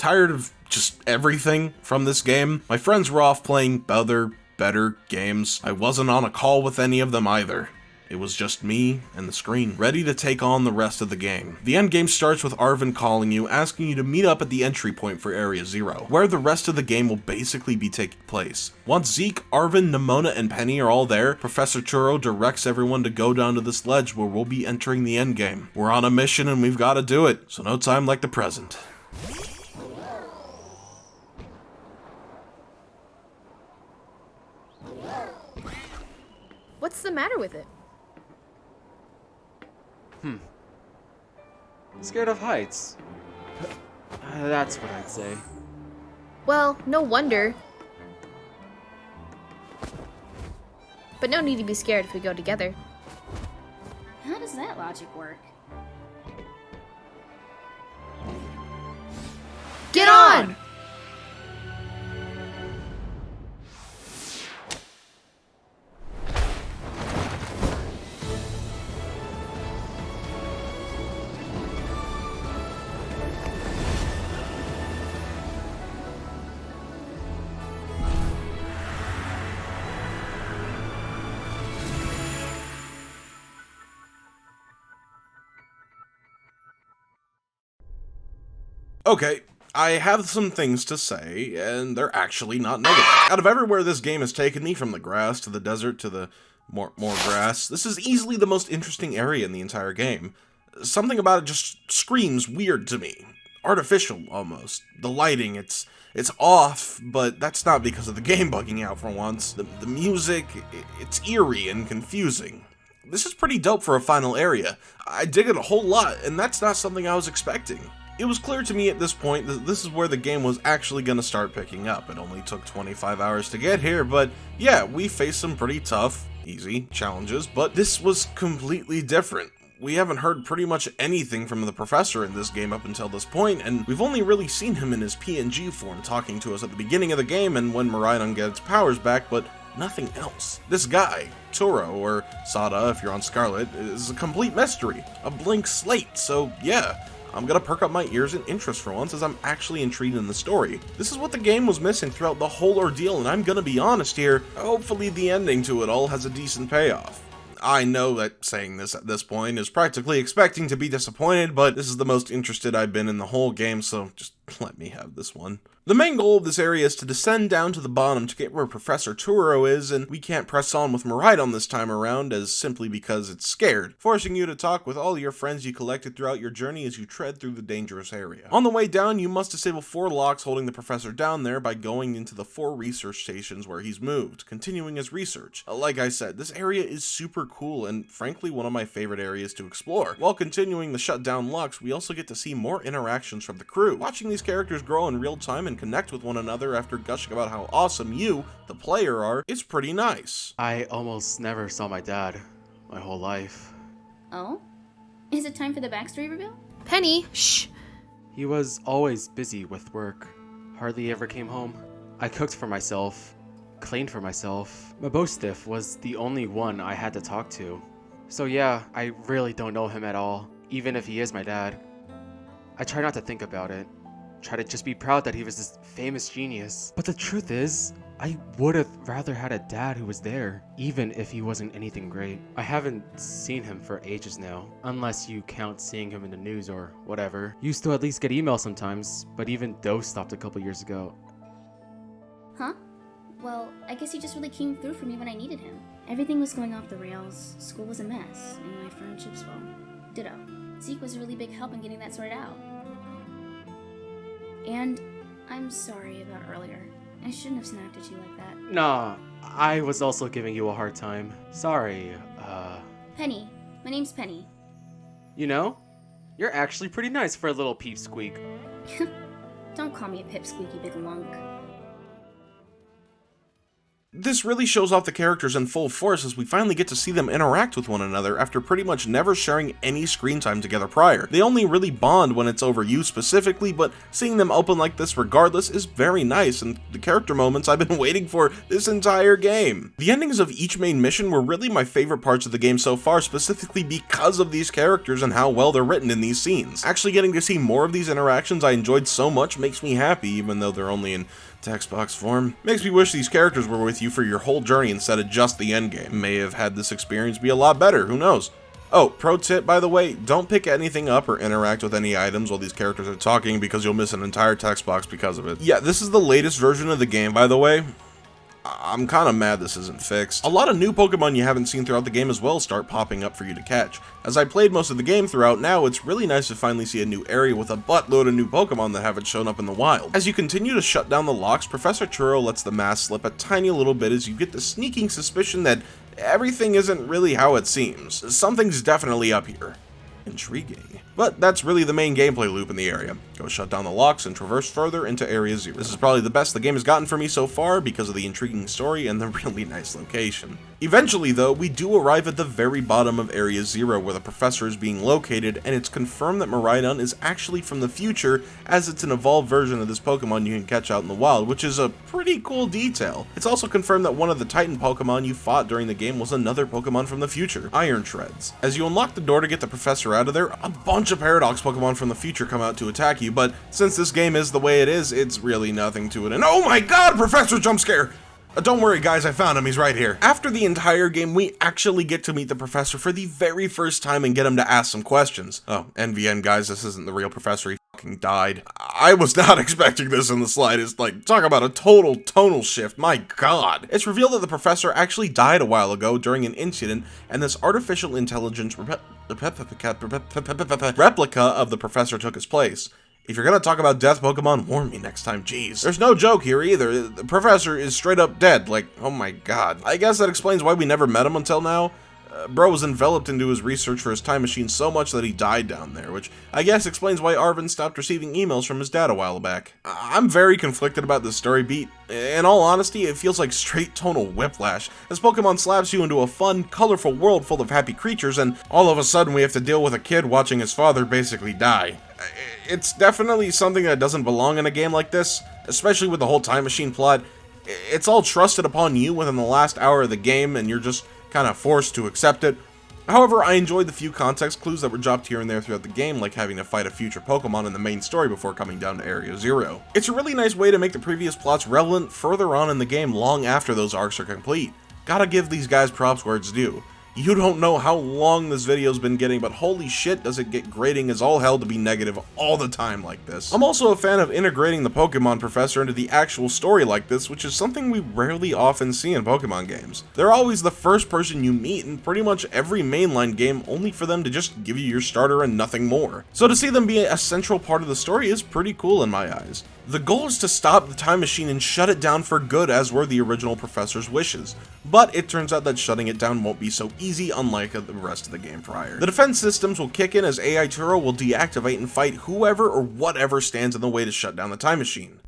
of just everything from this game. My friends were off playing other, better games. I wasn't on a call with any of them either. It was just me and the screen, ready to take on the rest of the game. The endgame starts with Arven calling you, asking you to meet up at the entry point for Area Zero, where the rest of the game will basically be taking place. Once Zeke, Arven, Nemona, and Penny are all there, Professor Turo directs everyone to go down to this ledge where we'll be entering the endgame. We're on a mission and we've got to do it, so no time like the present. What's the matter with it? Scared of heights. That's what I'd say. Well, no wonder. But no need to be scared if we go together. How does that logic work? Get on! Okay, I have some things to say, and they're actually not negative. Out of everywhere this game has taken me, from the grass to the desert to the more grass, this is easily the most interesting area in the entire game. Something about it just screams weird to me. Artificial, almost. The lighting, it's off, but that's not because of the game bugging out for once. The music, it's eerie and confusing. This is pretty dope for a final area. I dig it a whole lot, and that's not something I was expecting. It was clear to me at this point that this is where the game was actually going to start picking up. It only took 25 hours to get here, but yeah, we faced some pretty tough, easy challenges, but this was completely different. We haven't heard pretty much anything from the professor in this game up until this point, and we've only really seen him in his PNG form talking to us at the beginning of the game and when Miraidon gets powers back, but nothing else. This guy, Turo, or Sada if you're on Scarlet, is a complete mystery, a blank slate, so yeah, I'm gonna perk up my ears in interest for once, as I'm actually intrigued in the story. This is what the game was missing throughout the whole ordeal, and I'm gonna be honest here, hopefully the ending to it all has a decent payoff. I know that saying this at this point is practically expecting to be disappointed, but this is the most interested I've been in the whole game, so just let me have this one. The main goal of this area is to descend down to the bottom to get where Professor Turo is, and we can't press on with Miraidon this time around, as simply because it's scared, forcing you to talk with all your friends you collected throughout your journey as you tread through the dangerous area. On the way down, you must disable 4 locks holding the professor down there by going into the 4 research stations where he's moved, continuing his research. Like I said, this area is super cool and frankly one of my favorite areas to explore. While continuing the shutdown locks, we also get to see more interactions from the crew. Watching these characters grow in real time and connect with one another after gushing about how awesome you, the player, are, is pretty nice. I almost never saw my dad my whole life. Oh? Is it time for the backstory reveal? Penny, shh. He was always busy with work, hardly ever came home. I cooked for myself, cleaned for myself. Mabostif was the only one I had to talk to. So yeah, I really don't know him at all, even if he is my dad. I try not to think about it. Try to just be proud that he was this famous genius. But the truth is, I would have rather had a dad who was there, even if he wasn't anything great. I haven't seen him for ages now, unless you count seeing him in the news or whatever. Used to at least get emails sometimes, but even D.Doe stopped a couple years ago. Huh? Well, I guess he just really came through for me when I needed him. Everything was going off the rails, school was a mess, and my friendships, well, ditto. Zeke was a really big help in getting that sorted out. And I'm sorry about earlier. I shouldn't have snapped at you like that. Nah, I was also giving you a hard time. Sorry, Penny. My name's Penny. You know, you're actually pretty nice for a little peep squeak. Don't call me a pipsqueaky big lunk. This really shows off the characters in full force as we finally get to see them interact with one another after pretty much never sharing any screen time together prior. They only really bond when it's over you specifically, but seeing them open like this regardless is very nice and the character moments I've been waiting for this entire game. The endings of each main mission were really my favorite parts of the game so far, specifically because of these characters and how well they're written in these scenes. Actually getting to see more of these interactions I enjoyed so much makes me happy, even though they're only in text box form. Makes me wish these characters were with you for your whole journey instead of just the endgame. May have had this experience be a lot better, who knows? Oh, pro tip by the way, don't pick anything up or interact with any items while these characters are talking because you'll miss an entire text box because of it. Yeah, this is the latest version of the game by the way. I'm kinda mad this isn't fixed. A lot of new Pokemon you haven't seen throughout the game as well start popping up for you to catch. As I played most of the game throughout now, it's really nice to finally see a new area with a buttload of new Pokemon that haven't shown up in the wild. As you continue to shut down the locks, Professor Churro lets the mask slip a tiny little bit as you get the sneaking suspicion that everything isn't really how it seems. Something's definitely up here. Intriguing. But that's really the main gameplay loop in the area. Go shut down the locks and traverse further into Area 0. This is probably the best the game has gotten for me so far because of the intriguing story and the really nice location. Eventually though, we do arrive at the very bottom of Area 0 where the professor is being located, and it's confirmed that Miraidon is actually from the future as it's an evolved version of this Pokemon you can catch out in the wild, which is a pretty cool detail. It's also confirmed that one of the Titan Pokemon you fought during the game was another Pokemon from the future, Iron Shreds. As you unlock the door to get the professor out of there, a bunch of Paradox Pokemon from the future come out to attack you, but since this game is the way it is, it's really nothing to it. And oh my god, Professor Jump Scare! Don't worry guys, I found him, he's right here. After the entire game, we actually get to meet the professor for the very first time and get him to ask some questions. Oh, NVN guys, this isn't the real professor, he fucking died. I was not expecting this in the slightest, like, talk about a total tonal shift, my god. It's revealed that the professor actually died a while ago during an incident, and this artificial intelligence replica of the professor took his place. If you're gonna talk about death Pokemon, warn me next time, jeez. There's no joke here either, the professor is straight up dead, like, oh my god. I guess that explains why we never met him until now. Bro was enveloped into his research for his time machine so much that he died down there, which I guess explains why Arven stopped receiving emails from his dad a while back. I'm very conflicted about this story beat. In all honesty, it feels like straight tonal whiplash, as Pokemon slaps you into a fun, colorful world full of happy creatures, and all of a sudden we have to deal with a kid watching his father basically die. It's definitely something that doesn't belong in a game like this, especially with the whole time machine plot. It's all trusted upon you within the last hour of the game, and you're just kind of forced to accept it. However, I enjoyed the few context clues that were dropped here and there throughout the game, like having to fight a future Pokemon in the main story before coming down to Area 0. It's a really nice way to make the previous plots relevant further on in the game long after those arcs are complete. Gotta give these guys props where it's due. You don't know how long this video's been getting, but holy shit does it get grating as all hell to be negative all the time like this. I'm also a fan of integrating the Pokemon professor into the actual story like this, which is something we rarely often see in Pokemon games. They're always the first person you meet in pretty much every mainline game, only for them to just give you your starter and nothing more. So to see them be a central part of the story is pretty cool in my eyes. The goal is to stop the time machine and shut it down for good, as were the original professor's wishes, but it turns out that shutting it down won't be so easy, unlike the rest of the game prior. The defense systems will kick in as AI Turo will deactivate and fight whoever or whatever stands in the way to shut down the time machine.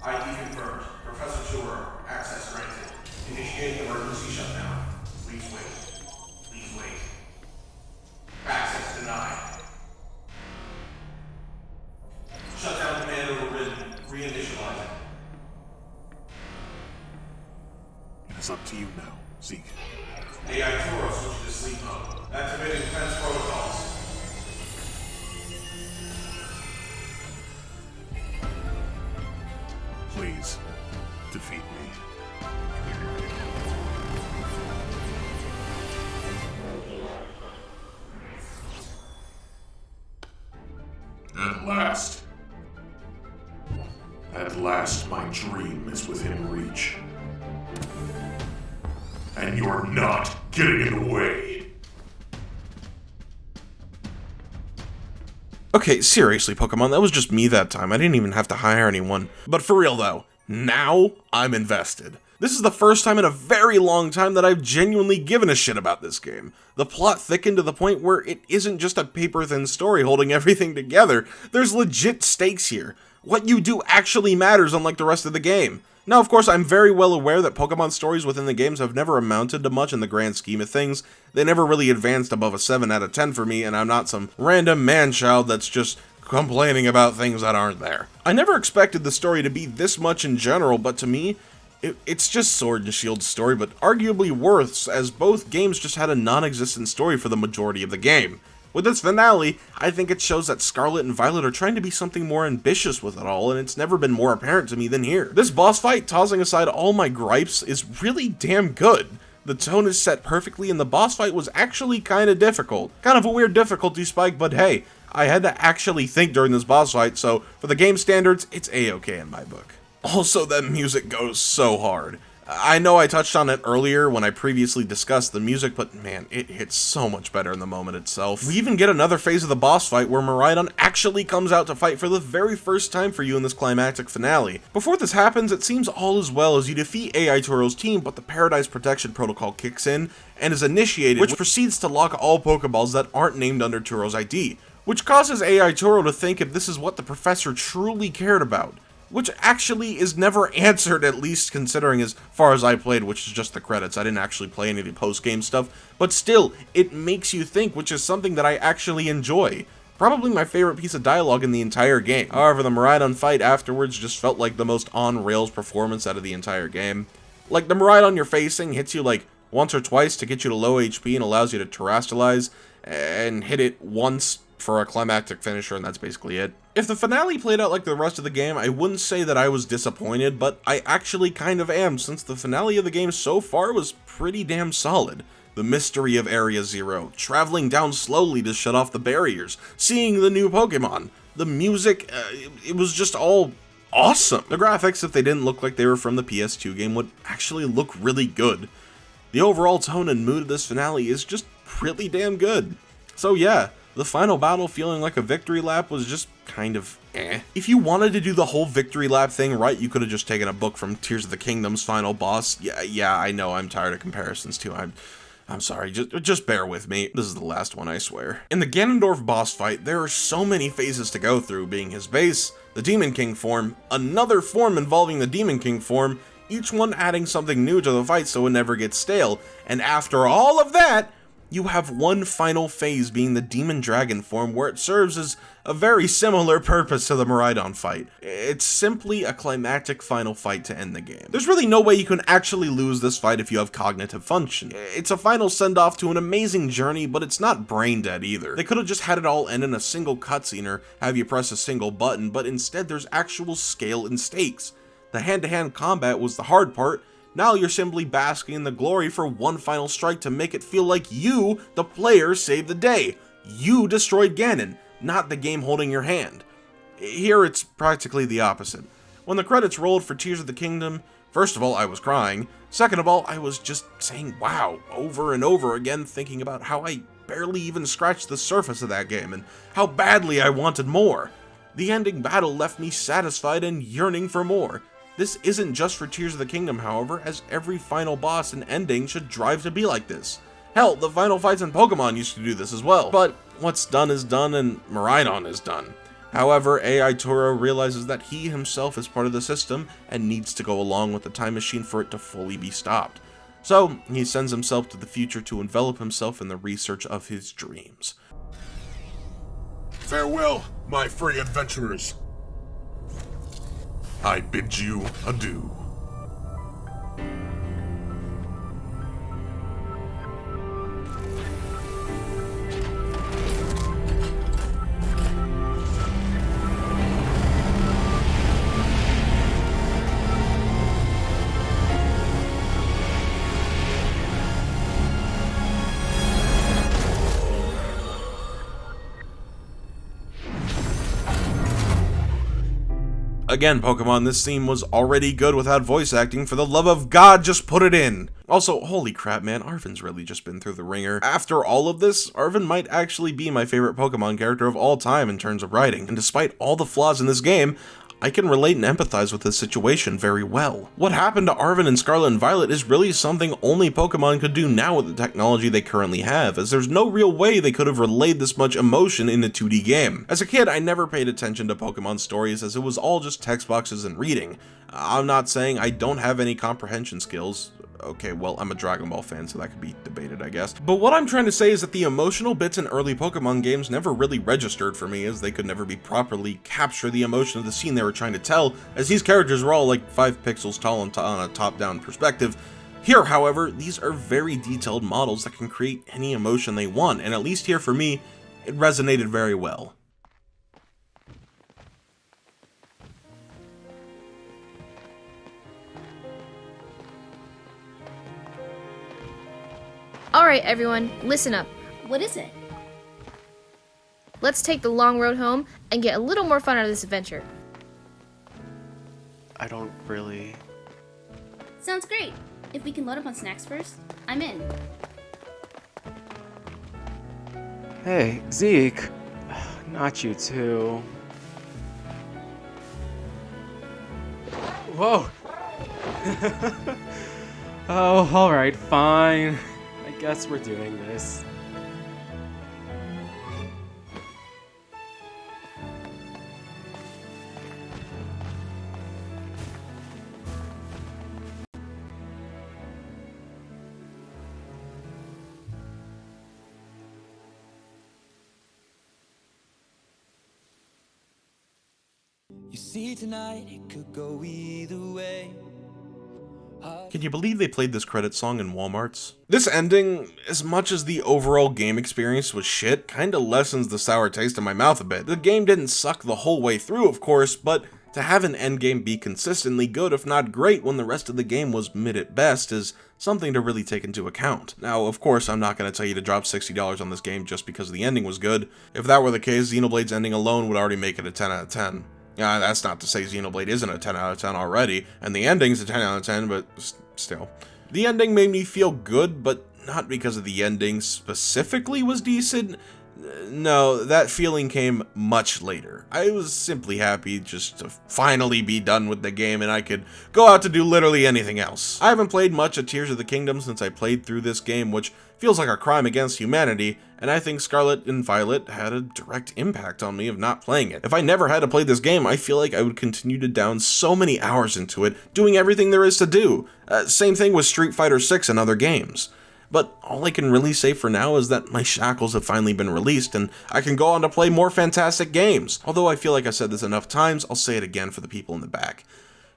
ID confirmed. Professor Turo, access granted. Initiate emergency shutdown. Please wait. Please wait. Access denied. Shutdown command overridden. Reinitializing. It's up to you now, Zeke. AI Turo switched to sleep mode. Activating defense protocols. Please, defeat me. At last. At last, my dream is within reach. and you're not getting in the way. Okay, seriously, Pokemon, that was just me that time. I didn't even have to hire anyone. But for real though, now I'm invested. This is the first time in a very long time that I've genuinely given a shit about this game. The plot thickened to the point where it isn't just a paper-thin story holding everything together. There's legit stakes here. What you do actually matters, unlike the rest of the game. Now, of course, I'm very well aware that Pokemon stories within the games have never amounted to much in the grand scheme of things. They never really advanced above a 7 out of 10 for me, and I'm not some random man-child that's just complaining about things that aren't there. I never expected the story to be this much in general, but to me, it's just Sword and Shield's story, but arguably worse, as both games just had a non-existent story for the majority of the game. With this finale, I think it shows that Scarlet and Violet are trying to be something more ambitious with it all, and it's never been more apparent to me than here. This boss fight, tossing aside all my gripes, is really damn good. The tone is set perfectly, and the boss fight was actually kinda difficult. Kind of a weird difficulty spike, but hey, I had to actually think during this boss fight, so for the game standards, it's a-okay in my book. Also, that music goes so hard. I know I touched on it earlier when I previously discussed the music, but man, it hits so much better in the moment itself. We even get another phase of the boss fight where Miraidon actually comes out to fight for the very first time for you in this climactic finale. Before this happens, it seems all is well as you defeat AI Turo's team, but the Paradise Protection Protocol kicks in and is initiated, which proceeds to lock all Pokeballs that aren't named under Turo's ID, which causes AI Turo to think if this is what the professor truly cared about. Which actually is never answered, at least considering as far as I played, which is just the credits. I didn't actually play any of the post-game stuff, but still, it makes you think, which is something that I actually enjoy. Probably my favorite piece of dialogue in the entire game. However, the Miraidon fight afterwards just felt like the most on-rails performance out of the entire game. Like, the Miraidon you're facing hits you like once or twice to get you to low HP and allows you to terrestrialize, and hit it once for a climactic finisher, and that's basically it. If the finale played out like the rest of the game, I wouldn't say that I was disappointed, but I actually kind of am, since the finale of the game so far was pretty damn solid. The mystery of Area Zero, traveling down slowly to shut off the barriers, seeing the new Pokemon, the music, it was just all awesome. The graphics, if they didn't look like they were from the PS2 game, would actually look really good. The overall tone and mood of this finale is just really damn good. So yeah, the final battle feeling like a victory lap was just kind of eh. If you wanted to do the whole victory lap thing right, you could have just taken a book from Tears of the Kingdom's final boss. Yeah, I know, I'm tired of comparisons too. I'm sorry, just bear with me. This is the last one, I swear. In the Ganondorf boss fight, there are so many phases to go through, being his base, the Demon King form, another form involving the Demon King form, each one adding something new to the fight so it never gets stale, and after all of that, you have one final phase being the Demon Dragon form, where it serves as a very similar purpose to the Miraidon fight. It's simply a climactic final fight to end the game. There's really no way you can actually lose this fight if you have cognitive function. It's a final send-off to an amazing journey, but it's not brain dead either. They could have just had it all end in a single cutscene or have you press a single button, but instead there's actual scale and stakes. The hand-to-hand combat was the hard part. Now you're simply basking in the glory for one final strike to make it feel like you, the player, saved the day. You destroyed Ganon, not the game holding your hand. Here it's practically the opposite. When the credits rolled for Tears of the Kingdom, first of all, I was crying. Second of all, I was just saying wow over and over again, thinking about how I barely even scratched the surface of that game and how badly I wanted more. The ending battle left me satisfied and yearning for more. This isn't just for Tears of the Kingdom, however, as every final boss and ending should drive to be like this. Hell, the final fights in Pokemon used to do this as well. But what's done is done, and Miraidon is done. However, AI Turo realizes that he himself is part of the system and needs to go along with the time machine for it to fully be stopped. So, he sends himself to the future to envelop himself in the research of his dreams. Farewell, my free adventurers. I bid you adieu. Again, Pokemon, this theme was already good without voice acting. For the love of God, just put it in. Also, holy crap, man, Arven's really just been through the ringer. After all of this, Arven might actually be my favorite Pokemon character of all time in terms of writing, and despite all the flaws in this game, I can relate and empathize with this situation very well. What happened to Arven in Scarlet and Violet is really something only Pokemon could do now with the technology they currently have, as there's no real way they could have relayed this much emotion in a 2D game. As a kid, I never paid attention to Pokemon stories as it was all just text boxes and reading. I'm not saying I don't have any comprehension skills. Okay, well, I'm a Dragon Ball fan, so that could be debated, I guess. But what I'm trying to say is that the emotional bits in early Pokemon games never really registered for me, as they could never be properly capture the emotion of the scene they were trying to tell, as these characters were all like 5 pixels tall and on a top-down perspective. Here, however, these are very detailed models that can create any emotion they want, and at least here for me, it resonated very well. Alright, everyone, listen up. What is it? Let's take the long road home and get a little more fun out of this adventure. I don't really... Sounds great. If we can load up on snacks first, I'm in. Hey, Zeke. Not you too. Whoa! Oh, alright, fine. I guess we're doing this. You see tonight, it could go either way. Can you believe they played this credit song in Walmarts? This ending, as much as the overall game experience was shit, kinda lessens the sour taste in my mouth a bit. The game didn't suck the whole way through, of course, but to have an endgame be consistently good, if not great, when the rest of the game was mid at best, is something to really take into account. Now, of course, I'm not going to tell you to drop $60 on this game just because the ending was good. If that were the case, Xenoblade's ending alone would already make it a 10 out of 10. That's not to say Xenoblade isn't a 10 out of 10 already, and the ending's a 10 out of 10, but still. The ending made me feel good, but not because of the ending specifically was decent. No, that feeling came much later. I was simply happy just to finally be done with the game and I could go out to do literally anything else. I haven't played much of Tears of the Kingdom since I played through this game, which feels like a crime against humanity, and I think Scarlet and Violet had a direct impact on me of not playing it. If I never had to play this game, I feel like I would continue to down so many hours into it, doing everything there is to do. Same thing with Street Fighter 6 and other games. But all I can really say for now is that my shackles have finally been released and I can go on to play more fantastic games. Although I feel like I've said this enough times, I'll say it again for the people in the back.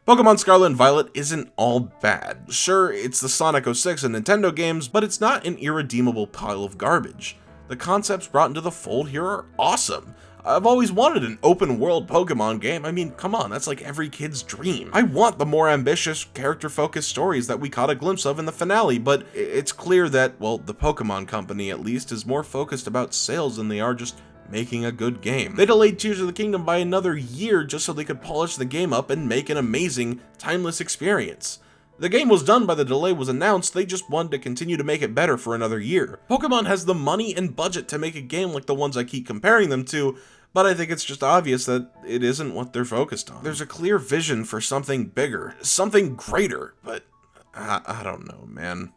Pokemon Scarlet and Violet isn't all bad. Sure, it's the Sonic 06 and Nintendo games, but it's not an irredeemable pile of garbage. The concepts brought into the fold here are awesome. I've always wanted an open world Pokemon game. I mean, come on, that's like every kid's dream. I want the more ambitious, character-focused stories that we caught a glimpse of in the finale, but it's clear that, well, the Pokemon Company at least is more focused about sales than they are just making a good game. They delayed Tears of the Kingdom by another year just so they could polish the game up and make an amazing, timeless experience. The game was done by the delay was announced, they just wanted to continue to make it better for another year. Pokemon has the money and budget to make a game like the ones I keep comparing them to, but I think it's just obvious that it isn't what they're focused on. There's a clear vision for something bigger, something greater, but I don't know, man.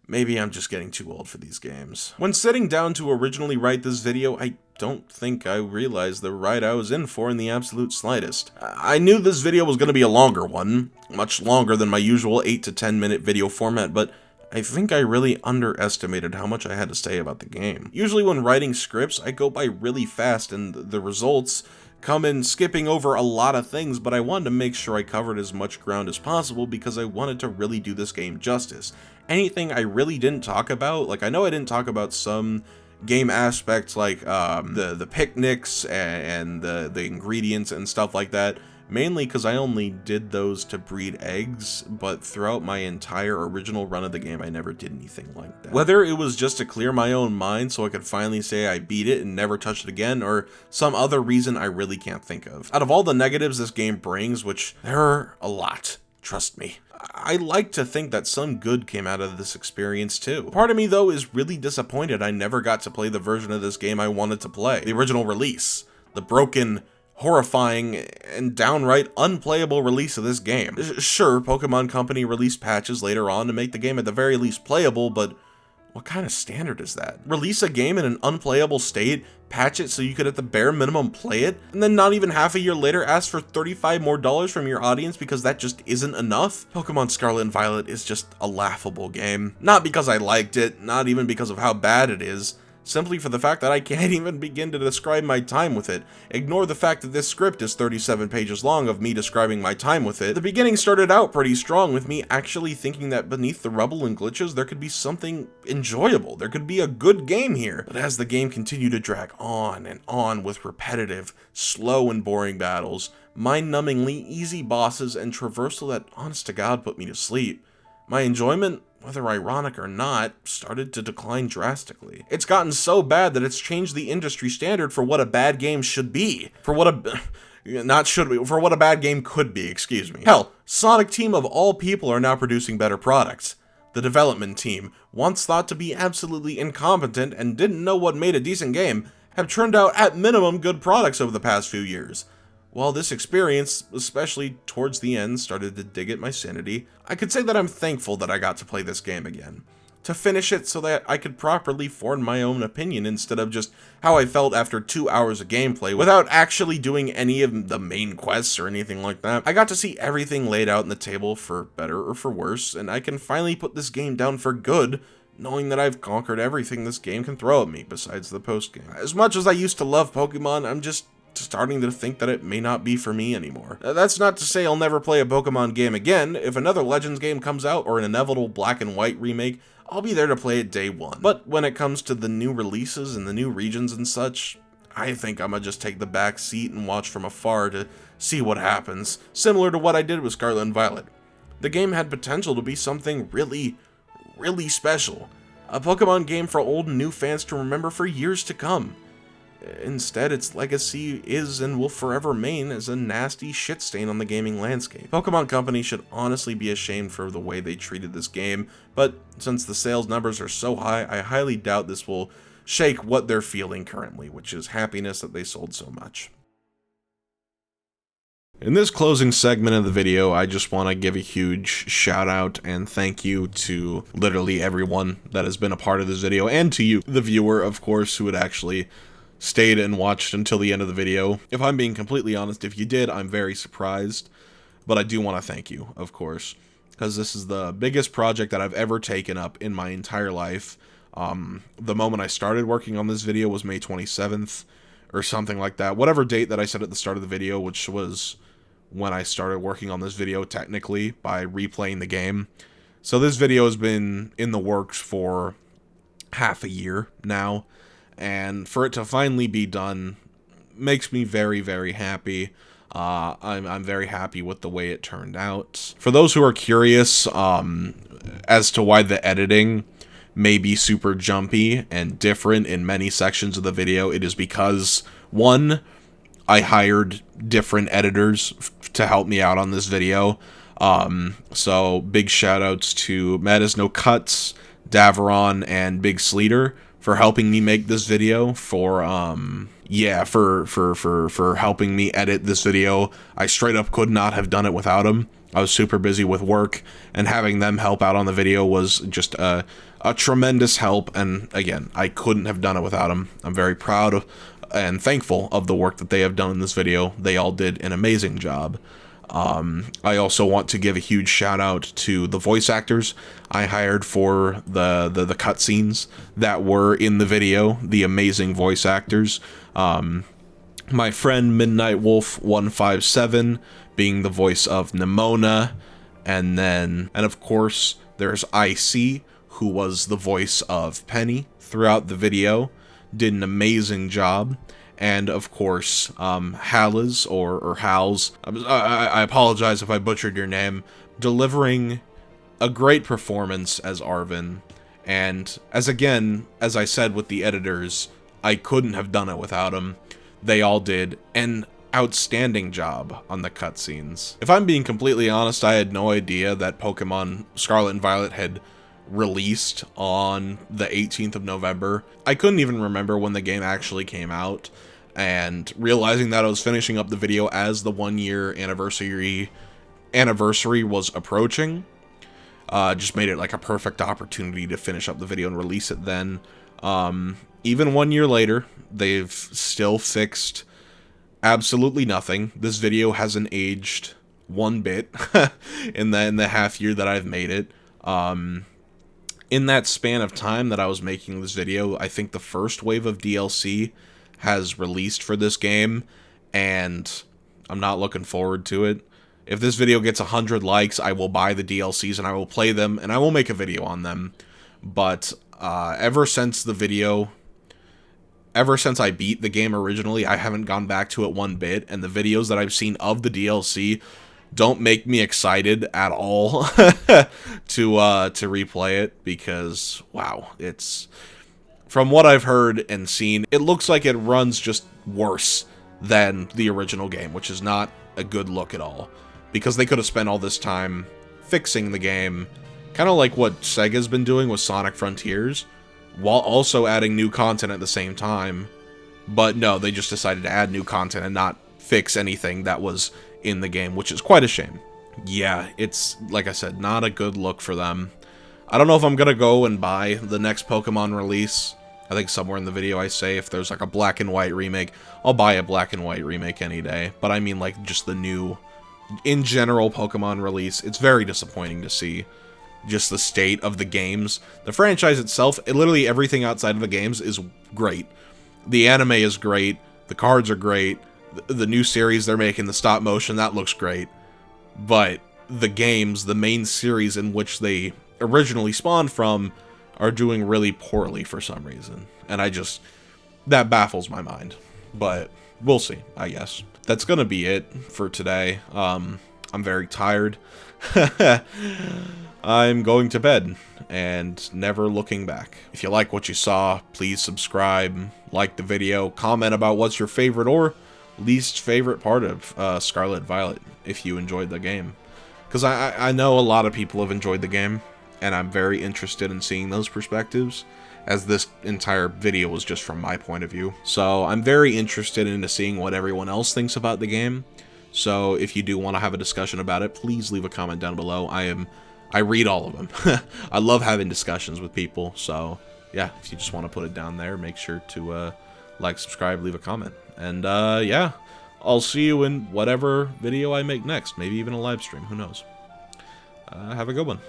Maybe I'm just getting too old for these games. When sitting down to originally write this video, I don't think I realized the ride I was in for in the absolute slightest. I knew this video was going to be a longer one, much longer than my usual 8 to 10 minute video format, but I think I really underestimated how much I had to say about the game. Usually when writing scripts, I go by really fast and the results come in skipping over a lot of things, but I wanted to make sure I covered as much ground as possible because I wanted to really do this game justice. Anything I really didn't talk about, like I know I didn't talk about some game aspects like the picnics and the ingredients and stuff like that, mainly because I only did those to breed eggs, but throughout my entire original run of the game, I never did anything like that. Whether it was just to clear my own mind so I could finally say I beat it and never touch it again, or some other reason I really can't think of. Out of all the negatives this game brings, which there are a lot, trust me, I like to think that some good came out of this experience too. Part of me though is really disappointed I never got to play the version of this game I wanted to play, the original release, the broken, horrifying, and downright unplayable release of this game. Sure, Pokemon Company released patches later on to make the game at the very least playable, but what kind of standard is that? Release a game in an unplayable state, patch it so you could at the bare minimum play it, and then not even half a year later ask for $35 more from your audience because that just isn't enough? Pokemon Scarlet and Violet is just a laughable game. Not because I liked it, not even because of how bad it is, simply for the fact that I can't even begin to describe my time with it. Ignore the fact that this script is 37 pages long of me describing my time with it. The beginning started out pretty strong with me actually thinking that beneath the rubble and glitches there could be something enjoyable, there could be a good game here. But as the game continued to drag on and on with repetitive, slow and boring battles, mind-numbingly easy bosses, and traversal that honest to God put me to sleep, my enjoyment, whether ironic or not, started to decline drastically. It's gotten so bad that it's changed the industry standard for what a bad game should be. For what a bad game could be, excuse me. Hell, Sonic Team of all people are now producing better products. The development team, once thought to be absolutely incompetent and didn't know what made a decent game, have turned out at minimum good products over the past few years. While this experience, especially towards the end, started to dig at my sanity, I could say that I'm thankful that I got to play this game again. To finish it so that I could properly form my own opinion instead of just how I felt after 2 hours of gameplay without actually doing any of the main quests or anything like that. I got to see everything laid out on the table for better or for worse, and I can finally put this game down for good, knowing that I've conquered everything this game can throw at me besides the post-game. As much as I used to love Pokemon, I'm just starting to think that it may not be for me anymore. That's not to say I'll never play a Pokemon game again. If another Legends game comes out or an inevitable Black and White remake, I'll be there to play it day one. But when it comes to the new releases and the new regions and such, I think I'm gonna just take the back seat and watch from afar to see what happens, similar to what I did with Scarlet and Violet. The game had potential to be something really, really special. A Pokemon game for old and new fans to remember for years to come. Instead, its legacy is and will forever remain as a nasty shit stain on the gaming landscape. Pokemon Company should honestly be ashamed for the way they treated this game, but since the sales numbers are so high, I highly doubt this will shake what they're feeling currently, which is happiness that they sold so much. In this closing segment of the video, I just want to give a huge shout out and thank you to literally everyone that has been a part of this video, and to you, the viewer, of course, who had actually stayed and watched until the end of the video. If I'm being completely honest, if you did, I'm very surprised, but I do want to thank you, of course, because this is the biggest project that I've ever taken up in my entire life. The moment I started working on this video was May 27th, or something like that. Whatever date that I said at the start of the video, which was when I started working on this video, technically, by replaying the game. So this video has been in the works for half a year now, and for it to finally be done makes me very, very happy. I'm very happy with the way it turned out. For those who are curious as to why the editing may be super jumpy and different in many sections of the video, it is because, one, I hired different editors to help me out on this video. So big shout outs to Maddis No Cuts, Daveron, and Big Sleater for helping me make this video, for helping me edit this video. I straight up could not have done it without them. I was super busy with work, and having them help out on the video was just a tremendous help, and again, I couldn't have done it without them. I'm very proud of and thankful of the work that they have done in this video. They all did an amazing job. I also want to give a huge shout out to the voice actors I hired for the cutscenes that were in the video, the amazing voice actors. My friend Midnight Wolf 157 being the voice of Nemona, and of course there's IC, who was the voice of Penny throughout the video, did an amazing job. and of course, Hallez, or Hals, I apologize if I butchered your name, delivering a great performance as Arven, and as I said with the editors, I couldn't have done it without him. They all did an outstanding job on the cutscenes. If I'm being completely honest, I had no idea that Pokemon Scarlet and Violet had released on the 18th of November. I couldn't even remember when the game actually came out, and realizing that I was finishing up the video as the 1-year anniversary was approaching, just made it like a perfect opportunity to finish up the video and release it then. Even 1 year later, they've still fixed absolutely nothing. This video hasn't aged one bit in the half year that I've made it. In that span of time that I was making this video, I think the first wave of DLC has released for this game, and I'm not looking forward to it. If this video gets 100 likes, I will buy the DLCs and I will play them, and I will make a video on them. But ever since I beat the game originally, I haven't gone back to it one bit, and the videos that I've seen of the DLC don't make me excited at all to replay it, because wow, it's, from what I've heard and seen, it looks like it runs just worse than the original game, which is not a good look at all, because they could have spent all this time fixing the game, kind of like what Sega's been doing with Sonic Frontiers, while also adding new content at the same time. But no, they just decided to add new content and not fix anything that was in the game, which is quite a shame. Yeah, it's, like I said, not a good look for them. I don't know if I'm gonna go and buy the next Pokemon release. I think somewhere in the video I say if there's like a black and white remake, I'll buy a black and white remake any day. But I mean like just the new, in general, Pokemon release. It's very disappointing to see just the state of the games. The franchise itself, literally everything outside of the games is great. The anime is great, the cards are great, the new series they're making, the stop motion, that looks great. But the games, the main series in which they originally spawned from, are doing really poorly for some reason. And that baffles my mind. But we'll see, I guess. That's gonna be it for today. I'm very tired. I'm going to bed and never looking back. If you like what you saw, please subscribe, like the video, comment about what's your favorite or least favorite part of Scarlet and Violet if you enjoyed the game. Because I know a lot of people have enjoyed the game, and I'm very interested in seeing those perspectives, as this entire video was just from my point of view. So I'm very interested into seeing what everyone else thinks about the game. So if you do want to have a discussion about it, please leave a comment down below. I read all of them. I love having discussions with people. So yeah, if you just want to put it down there, make sure to like, subscribe, leave a comment. And yeah, I'll see you in whatever video I make next. Maybe even a live stream. Who knows? Have a good one.